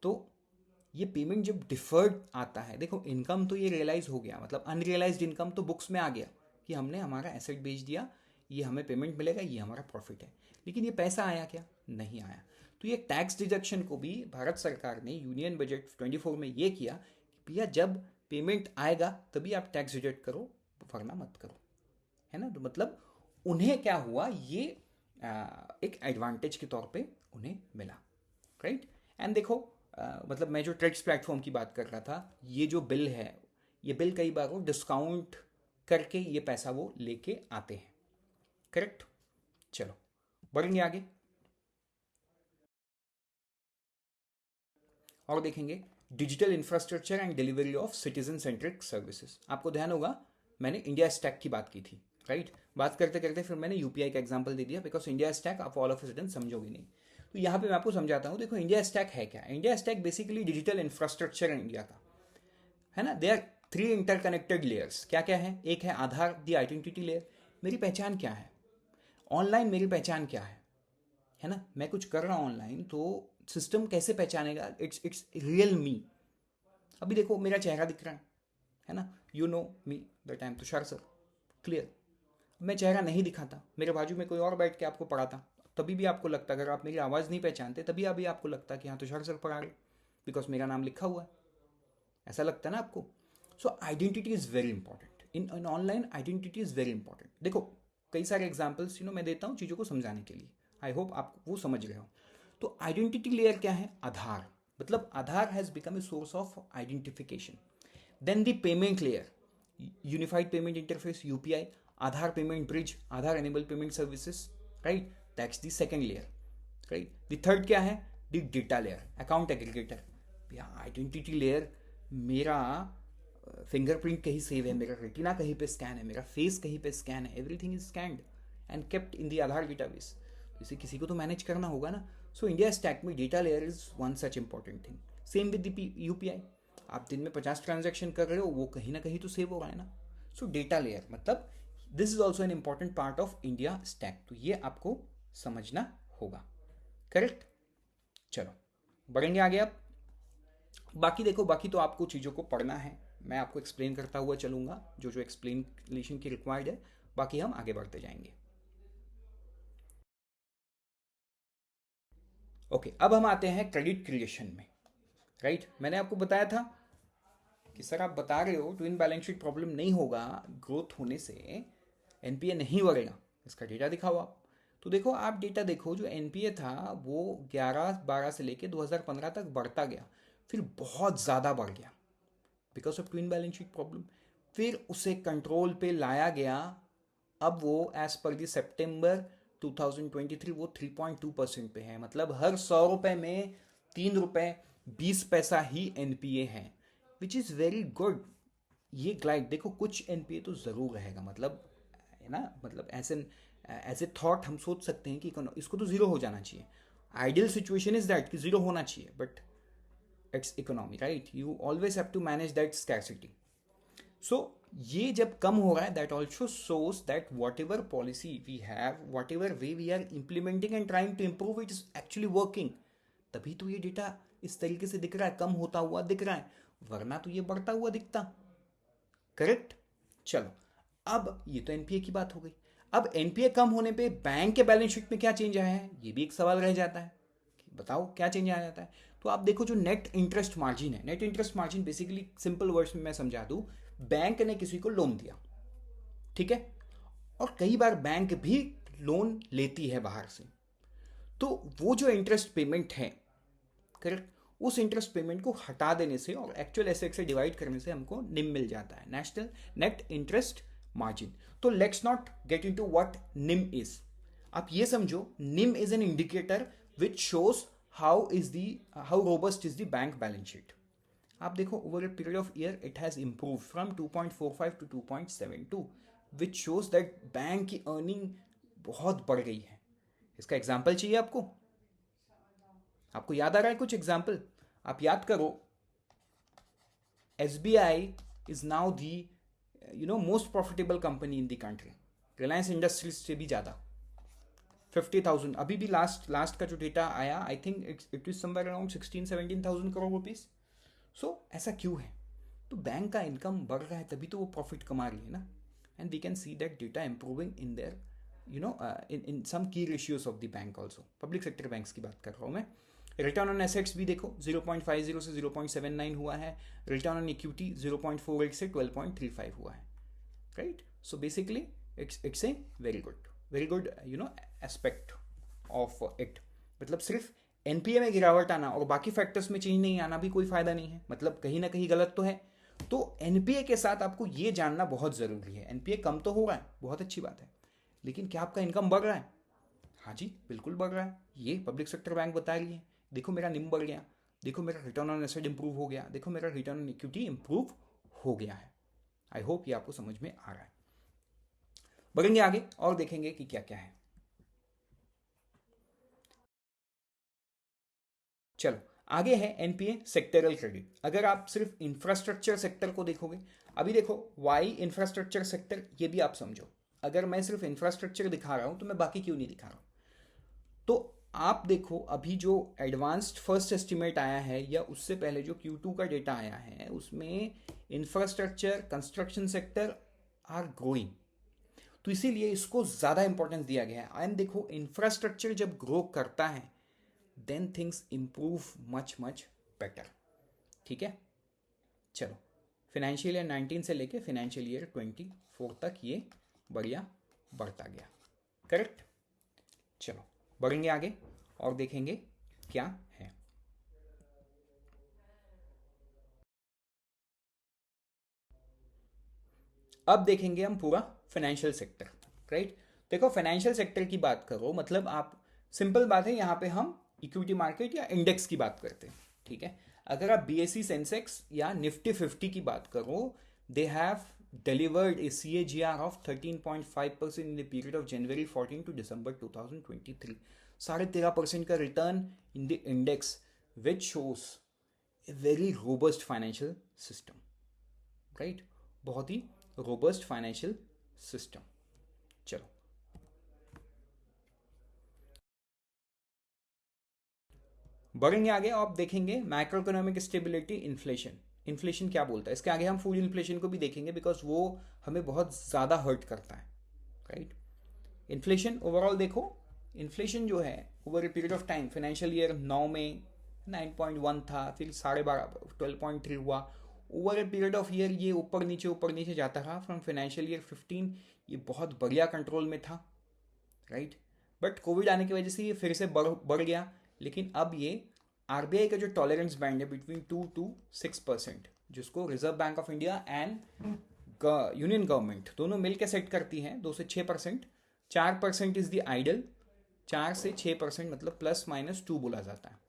तो ये पेमेंट जब डिफर्ड आता है, देखो इनकम तो ये रियलाइज हो गया, मतलब अनरियलाइज्ड इनकम तो बुक्स में आ गया कि हमने हमारा एसेट बेच दिया, ये हमें पेमेंट मिलेगा, ये हमारा प्रॉफिट है. लेकिन ये पैसा आया क्या? नहीं आया. तो ये टैक्स डिडक्शन को भी भारत सरकार ने यूनियन बजट 24 में ये किया कि भैया जब पेमेंट आएगा तभी आप टैक्स डिडक्ट करो, वरना मत करो, है ना. तो मतलब उन्हें क्या हुआ, ये एक एडवांटेज के तौर पे उन्हें मिला, राइट. एंड देखो मतलब मैं जो ट्रेड्स प्लेटफॉर्म की बात कर रहा था, ये जो बिल है, ये बिल कई बार वो डिस्काउंट करके ये पैसा वो लेके आते हैं, करेक्ट. चलो बढ़ेंगे आगे और देखेंगे digital infrastructure and delivery of citizen centric services. आपको ध्यान होगा मैंने इंडिया स्टैक की बात की थी, राइट. बात करते करते फिर मैंने यूपीआई का एग्जांपल दे दिया, बिकॉज इंडिया स्टैक आप ऑल ऑफ अ सडन समझोगे नहीं. तो यहाँ पे मैं आपको समझाता हूँ. देखो इंडिया स्टैक है क्या? India stack basically digital infrastructure है इंडिया का, है ना. They are 3 interconnected layers. क्या क्या है? एक है आधार, दी आइडेंटिटी लेयर. मेरी पहचान क्या है ऑनलाइन, मेरी पहचान क्या है ना. मैं कुछ कर रहा हूँ ऑनलाइन तो सिस्टम कैसे पहचानेगा? It's real me. अभी देखो मेरा चेहरा दिख रहा है ना. You know me that I M Tushar sir, clear. मैं चेहरा नहीं दिखाता, मेरे बाजू में कोई और बैठ के आपको पढ़ाता, तभी भी आपको लगता, अगर आप मेरी आवाज़ नहीं पहचानते तभी अभी आपको लगता कि हाँ तुषार सर पढ़ा रहे, बिकॉज मेरा नाम लिखा हुआ है. ऐसा लगता है ना आपको. सो identity is very important in online. Identity is very important. देखो कई सारे एग्जाम्पल्स मैं देता हूँ चीज़ों को समझाने के लिए. आई होप आप वो समझ रहे हो. तो आइडेंटिटी लेयर क्या है? आधार. मतलब Aadhaar has become a source of identification. Then the payment layer, unified payment interface, UPI, Aadhaar payment bridge, Aadhaar enable payment services, right. That's the second layer, right. The third क्या है? The data layer, account aggregator. Identity layer, मेरा fingerprint कहीं save है, मेरा retina कहीं पे scan है, मेरा फेस कहीं पे स्कैन है, everything is scanned and kept in the Aadhaar database. इसे किसी को तो मैनेज करना होगा ना. सो इंडिया स्टैक में data layer is one such important thing. Same with the UPI. आप दिन में 50 ट्रांजैक्शन कर रहे हो, वो कहीं ना कहीं तो सेव हो रहा है ना. सो डेटा लेयर मतलब this is also an important part of India stack. तो ये आपको समझना होगा, करेक्ट. चलो बढ़ेंगे आगे. अब बाकी देखो, बाकी तो आपको चीज़ों को पढ़ना है, मैं आपको एक्सप्लेन करता हुआ चलूँगा जो जो एक्सप्लेनेशन की रिक्वायर्ड है. बाकी हम आगे बढ़ते जाएंगे. ओके, अब हम आते हैं क्रेडिट क्रिएशन में, राइट. मैंने आपको बताया था कि सर आप बता रहे हो ट्विन बैलेंस शीट प्रॉब्लम नहीं होगा, ग्रोथ होने से एनपीए नहीं बढ़ेगा, इसका डेटा दिखाओ आप. तो देखो आप डेटा देखो, जो एनपीए था वो 11-12 से लेके 2015 तक बढ़ता गया, फिर बहुत ज़्यादा बढ़ गया because of twin balance sheet problem. फिर उसे कंट्रोल पे लाया गया. अब वो एज पर दी सितंबर 2023 वो 3.2% पे है. मतलब हर 100 रुपये में 3 रुपये 20 पैसा ही एनपीए है, विच इज़ वेरी गुड. ये ग्लाइड देखो, कुछ एनपीए तो ज़रूर रहेगा, मतलब है ना. मतलब एज ए थॉट हम सोच सकते हैं कि इसको तो ज़ीरो हो जाना चाहिए. आइडियल सिचुएशन इज दैट कि ज़ीरो होना चाहिए, but it's economy, right. You always have to manage that scarcity. So ये जब कम हो रहा है, that also shows that whatever policy we have, whatever way we are implementing and trying to improve, it is actually working. तभी तो ये data इस तरीके से दिख रहा है, कम होता हुआ दिख रहा है, वरना तो ये बढ़ता हुआ दिखता, करेक्ट. चलो अब ये तो एनपीए की बात हो गई. अब एनपीए कम होने पे बैंक के बैलेंस शीट में क्या चेंज आया है, ये भी एक सवाल रह जाता है. बताओ क्या चेंज आ जाता है. तो आप देखो जो नेट इंटरेस्ट मार्जिन है, net interest margin basically simple words में मैं समझा दूं, बैंक ने किसी को लोन दिया, ठीक है, और कई बार बैंक भी लोन लेती है बाहर से. तो वो जो इंटरेस्ट पेमेंट है, करेक्ट, उस इंटरेस्ट पेमेंट को हटा देने से और एक्चुअल एसेट से डिवाइड करने से हमको निम मिल जाता है, नेशनल नेट इंटरेस्ट मार्जिन. तो let's not get into what NIM is. आप ये समझो, NIM is an indicator which shows how robust is the bank balance sheet. आप देखो over a period of year it has improve from 2.45 to 2.72, which shows that bank की earning बहुत बढ़ गई है. इसका एग्जाम्पल चाहिए आपको? आपको याद आ रहा है कुछ एग्जाम्पल? आप याद करो, SBI is now the most profitable company in the country. Reliance Industries से भी ज़्यादा 50,000. अभी भी लास्ट का जो डेटा आया, I think it is somewhere around 16-17,000 crore rupees. So ऐसा क्यों है? तो बैंक का इनकम बढ़ रहा है तभी तो वो प्रॉफिट कमा रही है ना. And we can see that data improving in their in some key ratios of the bank also. Public sector banks की बात कर रहा हूँ मैं. रिटर्न ऑन एसेट्स भी देखो 0.50 से 0.79 हुआ है. रिटर्न ऑन इक्विटी 0.48 से 12.35 हुआ है. Right. So basically it's a very good aspect of it. मतलब सिर्फ एनपीए में गिरावट आना और बाकी फैक्टर्स में चेंज नहीं आना भी कोई फायदा नहीं है. मतलब कहीं ना कहीं गलत तो है. तो एनपीए के साथ आपको ये जानना बहुत जरूरी है. एनपीए कम तो हो रहा है, बहुत अच्छी बात है, लेकिन क्या आपका इनकम बढ़ रहा है? हाँ जी, बिल्कुल बढ़ रहा है. ये पब्लिक सेक्टर बैंक बता रही है. देखो मेरा निम बढ़ गया, देखो मेरा रिटर्न ऑन एसेट इंप्रूव हो गया, देखो मेरा रिटर्न ऑन इक्विटी इंप्रूव हो गया है. आई होप ये आपको समझ में आ रहा है. बढ़ेंगे आगे और देखेंगे कि क्या क्या है. चलो आगे है एनपीए सेक्टरल क्रेडिट. अगर आप सिर्फ इंफ्रास्ट्रक्चर सेक्टर को देखोगे, अभी देखो वाई इंफ्रास्ट्रक्चर सेक्टर, ये भी आप समझो. अगर मैं सिर्फ इंफ्रास्ट्रक्चर दिखा रहा हूं तो मैं बाकी क्यों नहीं दिखा रहा हूं? तो आप देखो अभी जो एडवांस्ड फर्स्ट एस्टिमेट आया है या उससे पहले जो Q2 का डेटा आया है, उसमें infrastructure construction sector are growing. तो इसीलिए इसको ज़्यादा इंपॉर्टेंस दिया गया है. एंड देखो इंफ्रास्ट्रक्चर जब ग्रो करता है then things improve much better. ठीक है. चलो फाइनेंशियल ईयर 19 से लेके फाइनेंशियल ईयर 24 तक ये बढ़िया बढ़ता गया. करेक्ट. चलो बढ़ेंगे आगे और देखेंगे क्या है. अब देखेंगे हम पूरा फाइनेंशियल सेक्टर. राइट. देखो फाइनेंशियल सेक्टर की बात करो, मतलब आप सिंपल बात है, यहां पे हम इक्विटी मार्केट या इंडेक्स की बात करते हैं. ठीक है. अगर आप बीएसई सेंसेक्स या निफ्टी 50 की बात करो, they have delivered a CAGR of 13.5% in the period of January 14 to December 2023. 13.5% का return in the index, which shows a very robust financial system. Right. बहुत ही रोबस्ट फाइनेंशियल सिस्टम. चलो बढ़ेंगे आगे और देखेंगे मैक्रो इकोनॉमिक स्टेबिलिटी, इन्फ्लेशन क्या बोलता है. इसके आगे हम फूड इन्फ्लेशन को भी देखेंगे बिकॉज वो हमें बहुत ज़्यादा हर्ट करता है. राइट. इन्फ्लेशन ओवरऑल देखो, इन्फ्लेशन जो है over a period of time, financial year 9 में 9.1 था, फिर 12.5 12.3 हुआ. Over a period of year ये ऊपर नीचे जाता रहा. फ्रॉम फाइनेंशियल ईयर 15 ये बहुत बढ़िया कंट्रोल में था. राइट. बट कोविड आने की वजह से ये फिर से बढ़ गया. लेकिन अब ये आरबीआई का जो टॉलरेंस बैंड है बिटवीन 2 to 6%, जिसको reserve bank of India and union government दोनों मिलकर सेट करती हैं, 2 से 6%. 4% इज द आइडल. 4 से 6% मतलब +-2 बोला जाता है.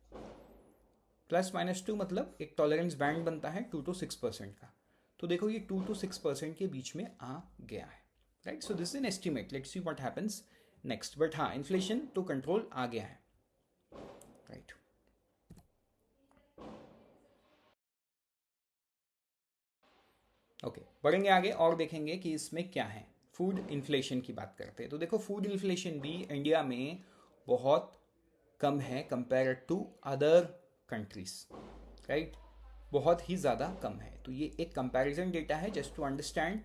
+-2 मतलब एक टॉलरेंस बैंड बनता है 2 to 6% का. तो देखो ये 2 to 6% के बीच में आ गया है. Right. So this is an estimate. Let's see what happens next. But हाँ, इन्फ्लेशन तो कंट्रोल आ गया है. राइट. ओके बढ़ेंगे आगे और देखेंगे कि इसमें क्या है. फूड इन्फ्लेशन की बात करते हैं. तो देखो फूड इन्फ्लेशन भी इंडिया में बहुत कम है compare to other countries. Right. बहुत ही ज़्यादा कम है. तो ये एक कंपैरिजन डेटा है जस्ट टू अंडरस्टैंड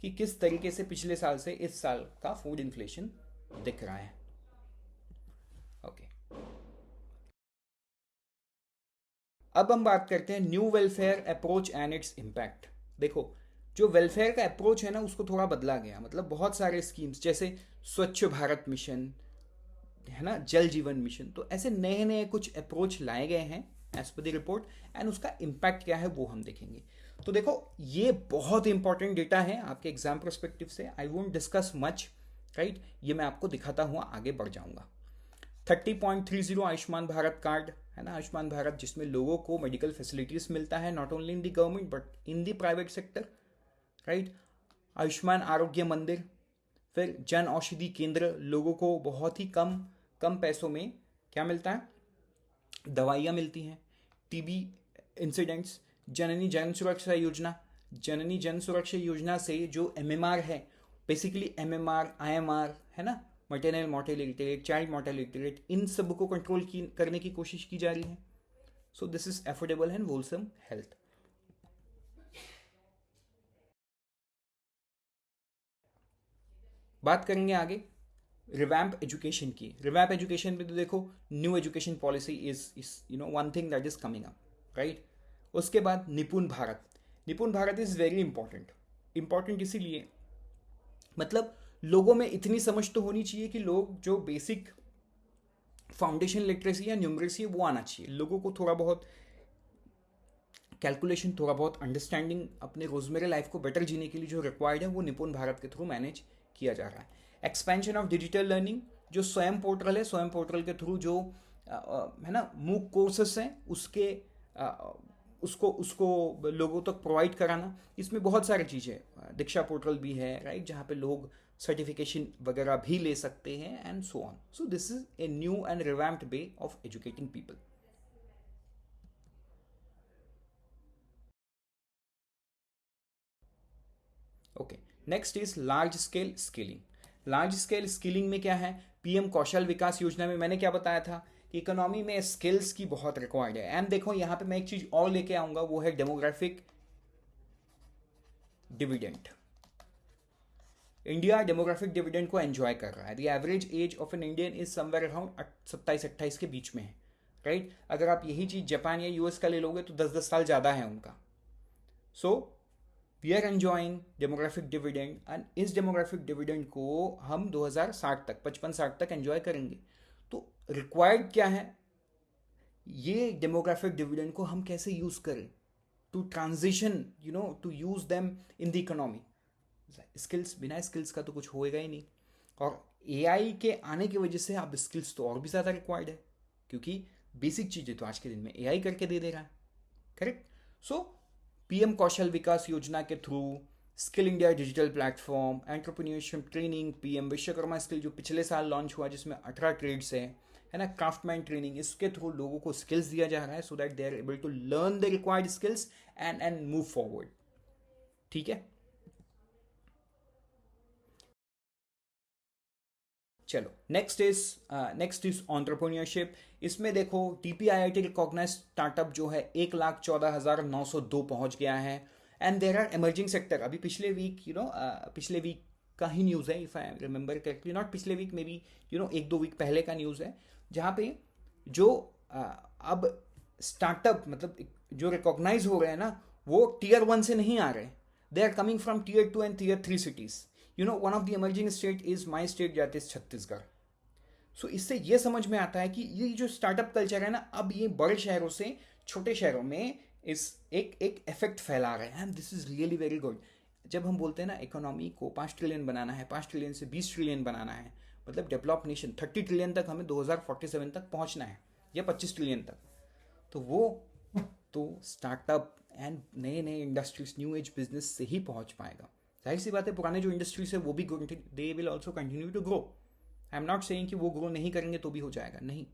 कि किस तरीके से पिछले साल से इस साल का फूड इन्फ्लेशन दिख रहा है. ओके. अब हम बात करते हैं new welfare approach and its impact. देखो जो वेलफेयर का अप्रोच है ना, उसको थोड़ा बदला गया. मतलब बहुत सारे स्कीम्स जैसे स्वच्छ भारत मिशन है ना, जल जीवन मिशन, तो ऐसे नए कुछ अप्रोच लाए गए हैं as per the report. And उसका इम्पैक्ट क्या है वो हम देखेंगे. तो देखो ये बहुत इंपॉर्टेंट डेटा है आपके एग्जाम परस्पेक्टिव से. I won't discuss much right. ये मैं आपको दिखाता हुआ आगे बढ़ जाऊंगा। 30.30 आयुष्मान भारत कार्ड है ना, आयुष्मान भारत जिसमें लोगों को मेडिकल फैसिलिटीज मिलता है not only in the government but in the private sector, right. Ayushman आरोग्य मंदिर, फिर जन औषधि केंद्र, लोगों को बहुत ही कम कम पैसों में क्या मिलता है, दवाइयाँ मिलती हैं। टीबी इंसिडेंट्स, जननी जन सुरक्षा योजना, जननी जन सुरक्षा योजना से जो एमएमआर है, बेसिकली एमएमआर आईएमआर है ना, maternal mortality rate, child mortality rate, इन सब को कंट्रोल करने की कोशिश की जा रही है। सो this is affordable and wholesome health. बात करेंगे आगे रिवैम्प एजुकेशन की। रिवैम्प एजुकेशन में तो देखो new education policy is one thing that is coming up, right. उसके बाद निपुण भारत। निपुण Bharat is very important. Important इसीलिए मतलब लोगों में इतनी समझ तो होनी चाहिए कि लोग जो बेसिक फाउंडेशन लिटरेसी या न्यूमरेसी है वो आना चाहिए। लोगों को थोड़ा बहुत कैलकुलेशन, थोड़ा बहुत अंडरस्टैंडिंग अपने रोजमेरा लाइफ को बेटर जीने के लिए जो रिक्वायर्ड है वो निपुण भारत के थ्रू मैनेज किया जा रहा है। एक्सपेंशन ऑफ डिजिटल लर्निंग, जो स्वयं पोर्टल है, स्वयं पोर्टल के थ्रू जो है ना मूक कोर्सेस हैं उसके उसको उसको लोगों तक प्रोवाइड कराना। इसमें बहुत सारी चीज़ें, दीक्षा पोर्टल भी है, राइट, जहाँ पे लोग सर्टिफिकेशन वगैरह भी ले सकते हैं and so on. So this is a new and revamped way of educating people. Okay, next is large scale skilling. Large scale skilling में क्या है, पीएम कौशल विकास योजना में मैंने क्या बताया था कि इकोनॉमी में स्किल्स की बहुत रिक्वायर्ड है। एंड देखो यहाँ पे मैं एक चीज और लेके आऊंगा, वो है demographic dividend. India demographic dividend को एंजॉय कर रहा है। The average age of an Indian is somewhere around 27-28 के बीच में है, राइट। अगर आप यही चीज जापान या यूएस का ले लोगे तो 10-10 साल ज़्यादा है उनका। So we are enjoying demographic dividend and इस डेमोग्राफिक डिविडेंड को हम 2060 तक, 55-60 तक एंजॉय करेंगे। तो रिक्वायर्ड क्या है, ये डेमोग्राफिक डिविडेंड को हम कैसे यूज करें to transition, to use them in the economy. Skills, बिना स्किल्स का तो कुछ होएगा ही नहीं। और एआई के आने की वजह से अब स्किल्स तो और भी ज़्यादा रिक्वायर्ड है, क्योंकि बेसिक चीज़ें तो आज के दिन में एआई करके दे रहा है, करेक्ट। सो पीएम कौशल विकास योजना के through skill India digital platform, entrepreneurship training, PM Vishwakarma skill जो पिछले साल लॉन्च हुआ जिसमें 18 ट्रेड्स है ना, क्राफ्टमैन ट्रेनिंग, इसके थ्रू लोगों को स्किल्स दिया जा रहा है so that they are able to learn the required skills and move forward. ठीक है, चलो नेक्स्ट इज एंटरप्रेन्योरशिप। इसमें देखो टीपीआईआईटी रिकॉग्नाइज स्टार्टअप जो है 1,14,902 पहुंच गया है। And there are emerging sector. अभी पिछले वीक पिछले वीक का ही न्यूज़ है, if I remember correctly, not पिछले वीक, मे बी 1-2 वीक पहले का न्यूज़ है, जहाँ पे जो अब स्टार्टअप मतलब जो रिकॉग्नाइज हो रहे हैं ना, वो टीयर 1 से नहीं आ रहे, they are coming from tier 2 and tier 3 cities. One of the emerging state is my state, that is Chhattisgarh. So इससे ये समझ में आता है कि ये जो स्टार्टअप कल्चर है ना, अब ये बड़े शहरों से छोटे शहरों में इस एक इफेक्ट फैला रहे हैं and this is really very good. जब हम बोलते हैं ना इकोनॉमी को 5 ट्रिलियन बनाना है, 5 ट्रिलियन से 20 ट्रिलियन बनाना है, मतलब डेवलप नेशन 30 ट्रिलियन तक हमें 2047 तक पहुंचना है या 25 ट्रिलियन तक, तो वो तो स्टार्टअप एंड नए नए इंडस्ट्रीज, न्यू एज बिजनेस से ही पहुंच पाएगा। जाहिर सी बात है पुराने जो इंडस्ट्रीज है वो भी they will also continue to grow. I am not saying कि वो ग्रो नहीं करेंगे तो भी हो जाएगा, नहीं,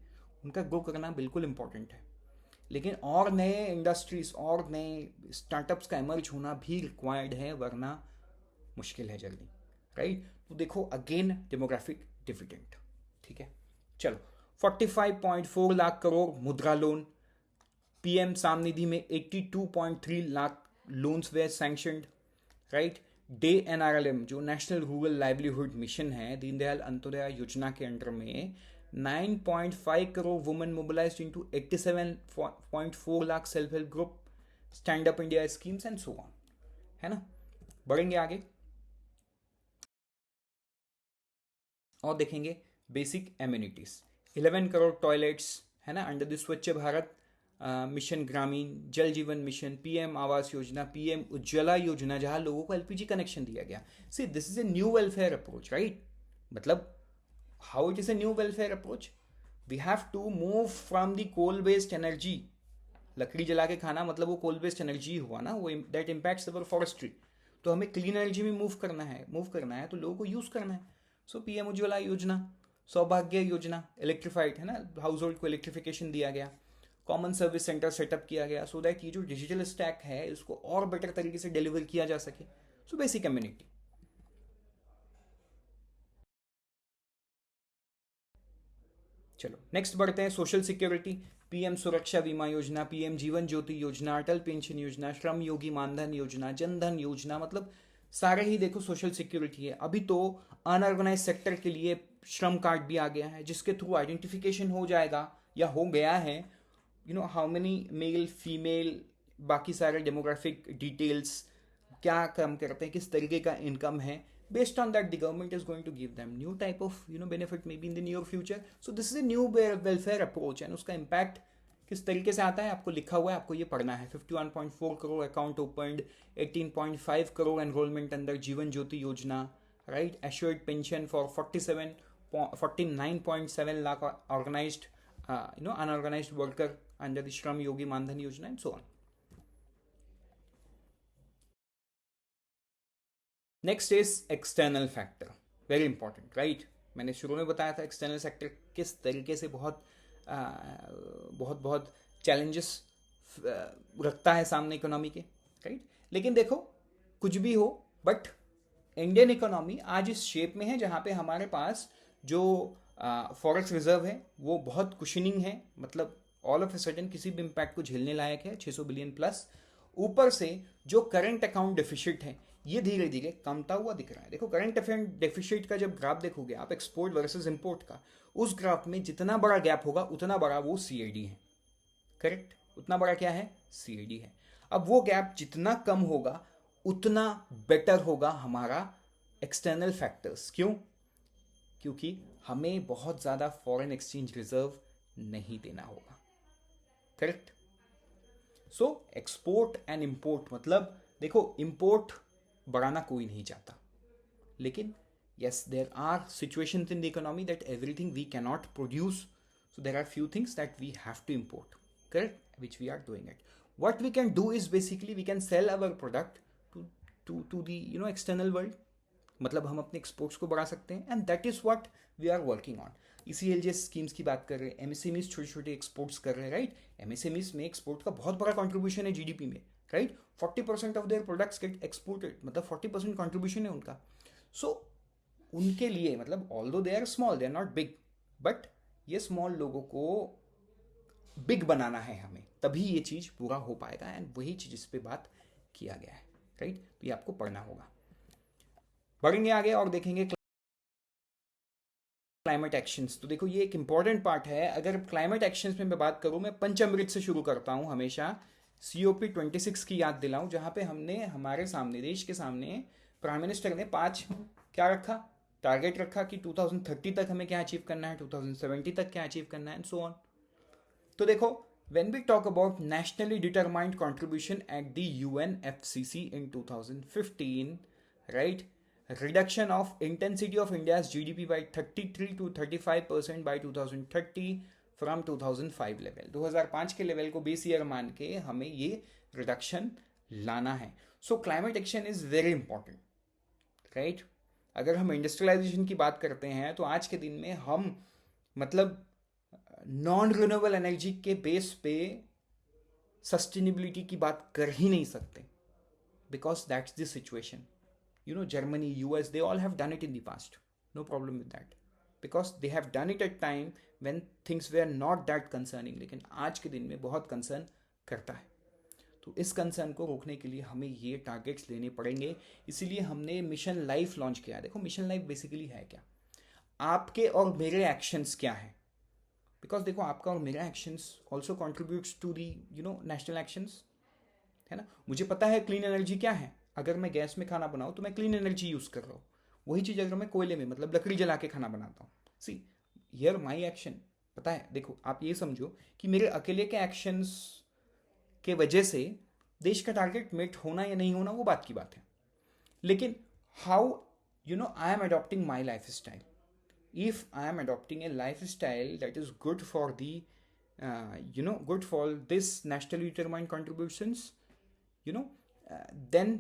उनका ग्रो करना बिल्कुल इंपॉर्टेंट है, लेकिन और नए इंडस्ट्रीज और नए स्टार्टअप्स का इमर्ज होना भी रिक्वायर्ड है, वरना मुश्किल है जल्दी, राइट। तो देखो अगेन डेमोग्राफिक डिविडेंड, ठीक है। चलो 45.4 लाख करोड़ मुद्रा लोन, पीएम सामनिधि में 82.3 लाख लोन्स वे सैंक्शनड, राइट। डे एनआरएलएम जो नेशनल रूरल लाइवलीहुड मिशन है, दीनदयाल अंत्योदय योजना के अंडर में 9.5 crore women mobilised into 87.4 lakh self help group, stand up India schemes and so on, है ना। बढ़ेंगे आगे और देखेंगे बेसिक एम्यूनिटीज। 11 करोड़ टॉयलेट्स है ना अंडर द स्वच्छ भारत मिशन, ग्रामीण जल जीवन mission, PM Awas Yojana, PM Ujjwala योजना, जहां लोगों को एलपीजी कनेक्शन दिया गया। See this is a new welfare approach, right. मतलब how it is a new welfare approach. We have to move from the coal based energy. लकड़ी जला के खाना मतलब वो कोल बेस्ड एनर्जी हुआ ना, वो दैट इम्पैक्ट्स अवर फॉरेस्ट्री. तो हमें क्लीन एनर्जी में मूव करना है तो लोगों को यूज़ करना है. सो पीएम उज्ज्वला योजना, सौभाग्य योजना, इलेक्ट्रीफाइड है ना, हाउस होल्ड को इलेक्ट्रिफिकेशन दिया गया, कॉमन सर्विस सेंटर सेटअप किया गया सो दैट ये जो डिजिटल स्टैक है इसको और बेटर तरीके से डिलीवर किया जा सके. So basic community. चलो नेक्स्ट बढ़ते हैं. सोशल सिक्योरिटी, पीएम सुरक्षा बीमा योजना, पीएम जीवन ज्योति योजना, अटल पेंशन योजना, श्रम योगी मानधन योजना, जनधन योजना, मतलब सारे ही देखो सोशल सिक्योरिटी है. अभी तो अनऑर्गेनाइज सेक्टर के लिए श्रम कार्ड भी आ गया है जिसके थ्रू आइडेंटिफिकेशन हो जाएगा या हो गया है, you know how many male female, बाकी सारे डेमोग्राफिक डिटेल्स, क्या काम करते हैं, किस तरीके का इनकम है. Based on that, the government is going to give them new type of benefit maybe in the near future. So this is a new welfare approach and उसका impact किस तरीके से आता है आपको लिखा हुआ है, आपको ये पढ़ना है. 51.4 crore account opened, 18.5 crore enrolment अंदर Jeevan Jyoti Yojana, right. Assured pension for 49.7 lakh organised unorganised worker under the Shram Yogi Maandhan Yojana and so on. Next is external factor, very important, right. मैंने शुरू में बताया था एक्सटर्नल फैक्टर किस तरीके से बहुत बहुत चैलेंजेस रखता है सामने इकोनॉमी के, राइट. लेकिन देखो कुछ भी हो, बट इंडियन इकोनॉमी आज इस शेप में है जहाँ पे हमारे पास जो फॉरेक्स रिजर्व है वो बहुत कुशनिंग है, मतलब ऑल ऑफ ए सडन किसी भी इम्पैक्ट को झेलने लायक है, 600 बिलियन प्लस. ऊपर से जो करंट अकाउंट डेफिसिट है ये धीरे धीरे कमता हुआ दिख रहा है. देखो करंट डेफिसिट का जब ग्राफ देखोगे आप एक्सपोर्ट वर्सेस इंपोर्ट का, उस ग्राफ में जितना बड़ा गैप होगा उतना बड़ा वो सीएडी है, करेक्ट. उतना बड़ा क्या है, सीएडी है. अब वो गैप जितना कम होगा उतना बेटर होगा हमारा एक्सटर्नल फैक्टर्स. क्यों? क्योंकि हमें बहुत ज़्यादा फॉरेन एक्सचेंज रिजर्व नहीं देना होगा, correct. So export and import, मतलब देखो इंपोर्ट बढ़ाना कोई नहीं चाहता, लेकिन yes there are situations in the economy that everything we cannot produce, so there are few things that we have to import, correct, which we are doing it. What we can do is basically we can sell our product to the external world, मतलब हम अपने exports को बढ़ा सकते हैं, and that is what we are working on. ECLGS schemes की बात कर रहे हैं, एमएसएमईज छोटे छोटे एक्सपोर्ट्स कर रहे हैं, राइट. एमएसएमईज में एक्सपोर्ट का बहुत बड़ा कंट्रीब्यूशन है जीडीपी में, right. 40% of their products get exported, मतलब 40% कंट्रीब्यूशन है उनका. सो उनके लिए मतलब although they are small, they are not big, but ये स्मॉल लोगों को बिग बनाना है हमें, तभी ये चीज़ पूरा हो पाएगा. एंड वही चीज़ इस पर बात किया गया है, राइट. तो ये आपको पढ़ना होगा. बढ़ेंगे आगे और देखेंगे क्लाइमेट एक्शंस. तो देखो ये एक इंपॉर्टेंट पार्ट है. अगर क्लाइमेट एक्शंस में मैं बात करूं, मैं पंचामृत से शुरू करता हूं हमेशा. COP26 की याद दिलाऊं, जहां पे हमने हमारे सामने, देश के सामने प्राइम मिनिस्टर ने 5 क्या रखा, टारगेट रखा कि 2030 तक हमें क्या अचीव करना है, 2070 तक क्या अचीव करना है, एंड सो ऑन. तो देखो when we talk about nationally determined contribution at the UNFCCC in 2015, right, reduction of intensity of India's GDP by 33 to 35% by 2030 from 2005 level. 2005 के लेवल को बेस ईयर मान के हमें ये रिडक्शन लाना है. सो climate action is very important, right. अगर हम इंडस्ट्रियलाइजेशन की बात करते हैं तो आज के दिन में हम मतलब नॉन रिन्यूएबल एनर्जी के बेस पे सस्टेनेबिलिटी की बात कर ही नहीं सकते, because that's the situation. Germany, US, they all have done it in the past. No problem with that. Because they have done it at time when things were not that concerning. लेकिन आज के दिन में बहुत concern करता है. तो इस कंसर्न को रोकने के लिए हमें ये टारगेट्स लेने पड़ेंगे. इसीलिए हमने मिशन लाइफ लॉन्च किया है. देखो मिशन लाइफ बेसिकली है क्या, आपके और मेरे एक्शंस क्या हैं. बिकॉज देखो आपका और मेरा actions also contributes to the national actions, है ना. मुझे पता है क्लीन एनर्जी क्या है. अगर मैं गैस में खाना बनाऊँ तो मैं क्लीन एनर्जी यूज़ कर रहा हूँ. वही चीज़ अगर मैं कोयले में मतलब लकड़ी जला के खाना बनाता हूँ, सी हियर माई एक्शन. पता है, देखो आप ये समझो कि मेरे अकेले के एक्शंस के वजह से देश का टारगेट मीट होना या नहीं होना वो बात की बात है. लेकिन how I am adopting my life style, if I am adopting a lifestyle that is good for the good for this nationally determined contributions, you know then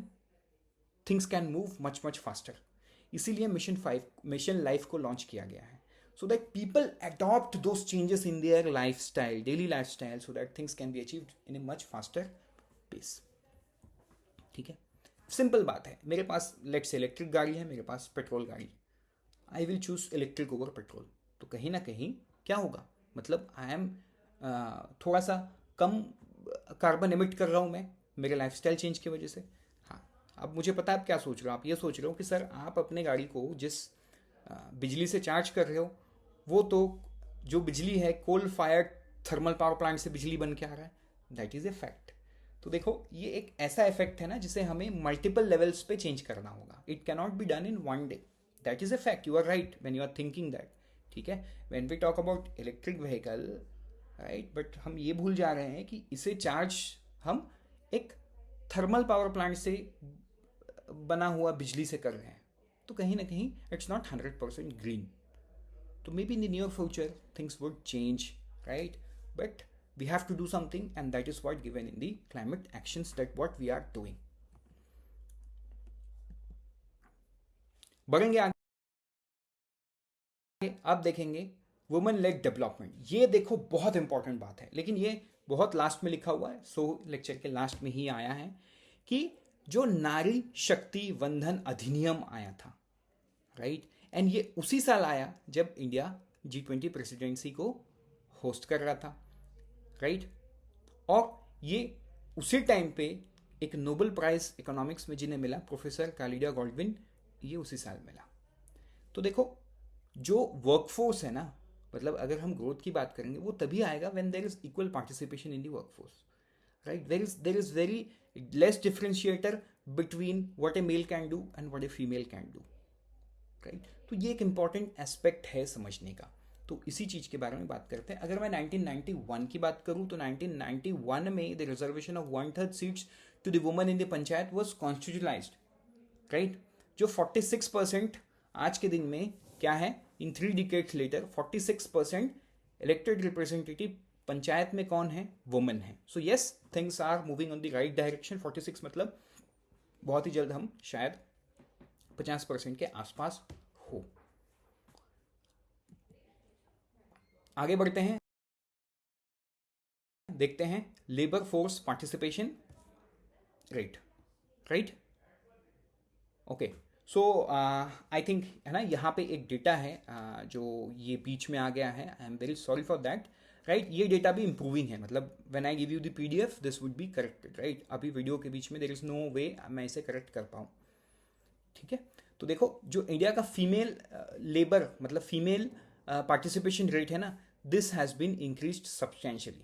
things can move much faster. इसीलिए mission life को launch किया गया है, so that people adopt those changes in their lifestyle, daily lifestyle, so that things can be achieved in a much faster pace. ठीक है, simple बात है. मेरे पास लेट्स से इलेक्ट्रिक गाड़ी है, मेरे पास पेट्रोल गाड़ी, I will choose electric over petrol. तो कहीं ना कहीं क्या होगा, मतलब आई एम थोड़ा सा कम कार्बन एमिट कर रहा हूँ मैं मेरे लाइफस्टाइल चेंज की वजह से. हाँ, अब मुझे पता है आप क्या सोच रहे हो. आप ये सोच रहे हो कि सर आप अपने गाड़ी को जिस बिजली से चार्ज कर रहे हो, वो तो जो बिजली है coal fired thermal power plant से बिजली बन के आ रहा है. That is a fact. तो देखो ये एक ऐसा इफेक्ट है ना जिसे हमें मल्टीपल लेवल्स पे चेंज करना होगा. It can not be done in one day. That is a fact. You are right when you are thinking that. ठीक है, when we talk about electric vehicle, right, but हम ये भूल जा रहे हैं कि इसे चार्ज हम एक थर्मल पावर प्लांट से बना हुआ बिजली से कर रहे हैं. तो कहीं ना कहीं इट्स नॉट 100% ग्रीन. तो maybe in the near future things would change, right, but we have to do something, and that is what given in the climate actions that what we are doing. बढ़ेंगे आगे, आप देखेंगे women lead development. ये देखो बहुत important बात है, लेकिन ये बहुत लास्ट में लिखा हुआ है. सो लेक्चर के लास्ट में ही आया है कि जो नारी शक्ति वंदन अधिनियम आया था, राइट, एंड ये उसी साल आया जब इंडिया G20 प्रेसिडेंसी को होस्ट कर रहा था, राइट. और ये उसी टाइम पे एक नोबेल प्राइज इकोनॉमिक्स में जिन्हें मिला, प्रोफेसर कालिडा गॉल्डविन, ये उसी साल मिला. तो देखो जो वर्कफोर्स है ना, मतलब अगर हम ग्रोथ की बात करेंगे वो तभी आएगा when there is equal participation in the workforce, right. There is very less differentiator between what a male can do and what a female can do, right. तो ये एक इंपॉर्टेंट एस्पेक्ट है समझने का. तो इसी चीज़ के बारे में बात करते हैं. अगर मैं 1991 की बात करूं तो 1991 में the reservation of 1/3 seats to the women in the panchayat was constitutionalized, right. जो 46% आज के दिन में क्या है, in 3 decades later 46% elected representative panchayat में कौन है, वुमेन है. So yes, things are moving on the right direction. 46 मतलब बहुत ही जल्द हम शायद 50% के आसपास हो. आगे बढ़ते हैं, देखते हैं labour force participation rate, right. Okay, so I think है ना, यहाँ पे एक डेटा है जो ये बीच में आ गया है. I am very sorry for that, right. ये डेटा भी इंप्रूविंग है, मतलब when I give you the PDF this would be corrected, right. अभी वीडियो के बीच में देयर इज नो वे मैं इसे करेक्ट कर पाऊँ. ठीक है, तो देखो जो इंडिया का फीमेल लेबर मतलब फीमेल पार्टिसिपेशन रेट है ना, this has been increased substantially.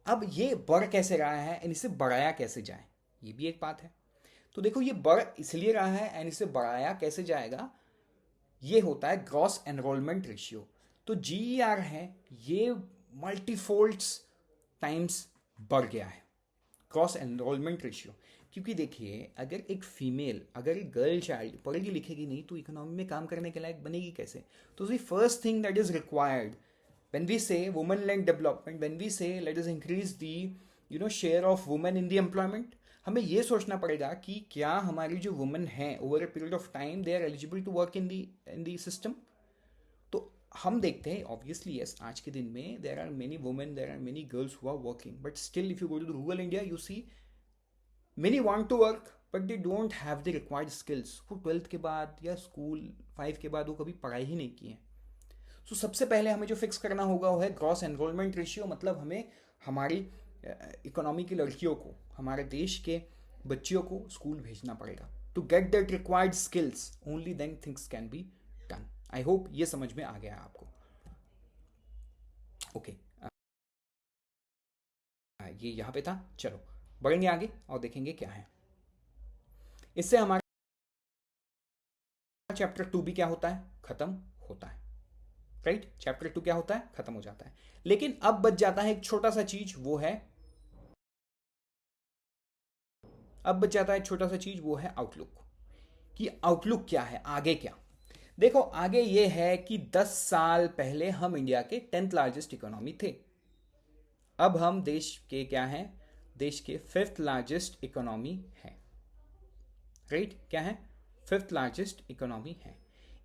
अब ये बढ़ कैसे रहा है एंड इसे बढ़ाया कैसे जाए, ये भी एक बात है. तो देखो ये बढ़ इसलिए रहा है एंड इसे बढ़ाया कैसे जाएगा, ये होता है ग्रॉस एनरोलमेंट रेशियो. तो GER है, ये मल्टीफोल्ड्स टाइम्स बढ़ गया है, ग्रॉस एनरोलमेंट रेशियो. क्योंकि देखिए अगर एक फीमेल, अगर एक गर्ल चाइल्ड पढ़ेगी लिखेगी नहीं तो इकोनॉमी में काम करने के लायक बनेगी कैसे. तो the first thing that is required when we say women led development, when we say let us increase the share of women in the employment, हमें ये सोचना पड़ेगा कि क्या हमारी जो वुमेन हैं over a period of time they are eligible to work in the system. तो हम देखते हैं ऑब्वियसली यस, आज के दिन में there are many women, there are many girls who are working, but still if you go to the rural India you see many want to work but they don't have the required skills. वो 12th के बाद या school 5 के बाद वो कभी पढ़ाई ही नहीं की है. सो सबसे पहले हमें जो फिक्स करना होगा वो है ग्रॉस एनरोलमेंट रेशियो. मतलब हमें हमारी इकोनॉमी की लड़कियों को, हमारे देश के बच्चियों को स्कूल भेजना पड़ेगा to get that required skills. Only then things can be done. I hope ये समझ में आ गया आपको. ओके, ये यहाँ पे था. चलो बढ़ेंगे आगे और देखेंगे क्या है. इससे हमारा चैप्टर 2 भी क्या होता है, खत्म होता है, राइट. चैप्टर 2 क्या होता है, खत्म हो जाता है. लेकिन अब बच जाता है एक छोटा सा चीज, वो है आउटलुक. कि आउटलुक क्या है, आगे क्या. देखो आगे ये है कि 10 साल पहले हम इंडिया के 10th लार्जेस्ट इकोनॉमी थे। अब हम देश के क्या हैं? देश के 5th लार्जेस्ट इकोनॉमी है। राइट, क्या है? 5th लार्जेस्ट इकोनॉमी है।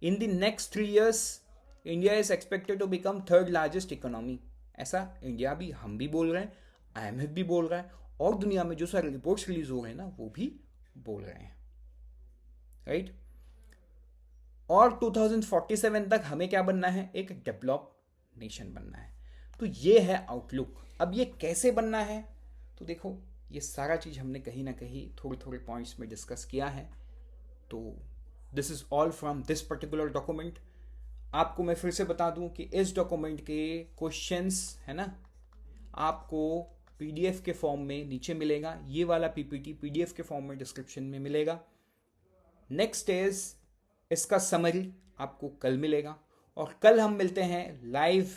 In the next 3 years India is expected to become 3rd largest economy. ऐसा इंडिया भी, हम भी बोल रहे हैं, IMF भी बोल रहा है, और दुनिया में जो सारे रिपोर्ट्स रिलीज हो रहे हैं ना वो भी बोल रहे हैं। राइट, और 2047 तक हमें क्या बनना है? एक डेवलप नेशन बनना है। तो ये है आउटलुक। अब ये कैसे बनना है? तो देखो ये सारा चीज़ हमने कहीं ना कहीं थोड़े थोड़े पॉइंट्स में डिस्कस किया है। तो this is all from this particular document. आपको मैं फिर से बता दूं कि इस डॉक्यूमेंट के क्वेश्चंस है ना, आपको PDF के फॉर्म में नीचे मिलेगा। ये वाला PPT PDF के फॉर्म में डिस्क्रिप्शन में मिलेगा। नेक्स्ट इज इसका समरी आपको कल मिलेगा, और कल हम मिलते हैं live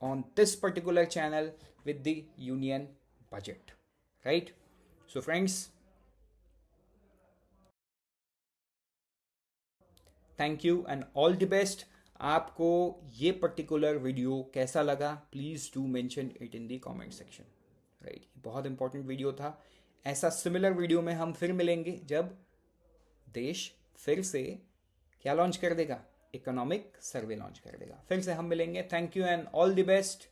on this particular channel with the union budget. Right, so friends, thank you and all the best. आपको ये पर्टिकुलर वीडियो कैसा लगा? Please do mention it in the comment section. Right, बहुत इंपॉर्टेंट वीडियो था। ऐसा similar video में हम फिर मिलेंगे जब देश फिर से क्या लॉन्च कर देगा? इकोनॉमिक सर्वे लॉन्च कर देगा। फिर से हम मिलेंगे। Thank you and all the best.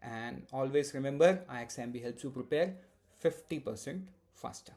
And always remember, IXMB helps you prepare 50% faster.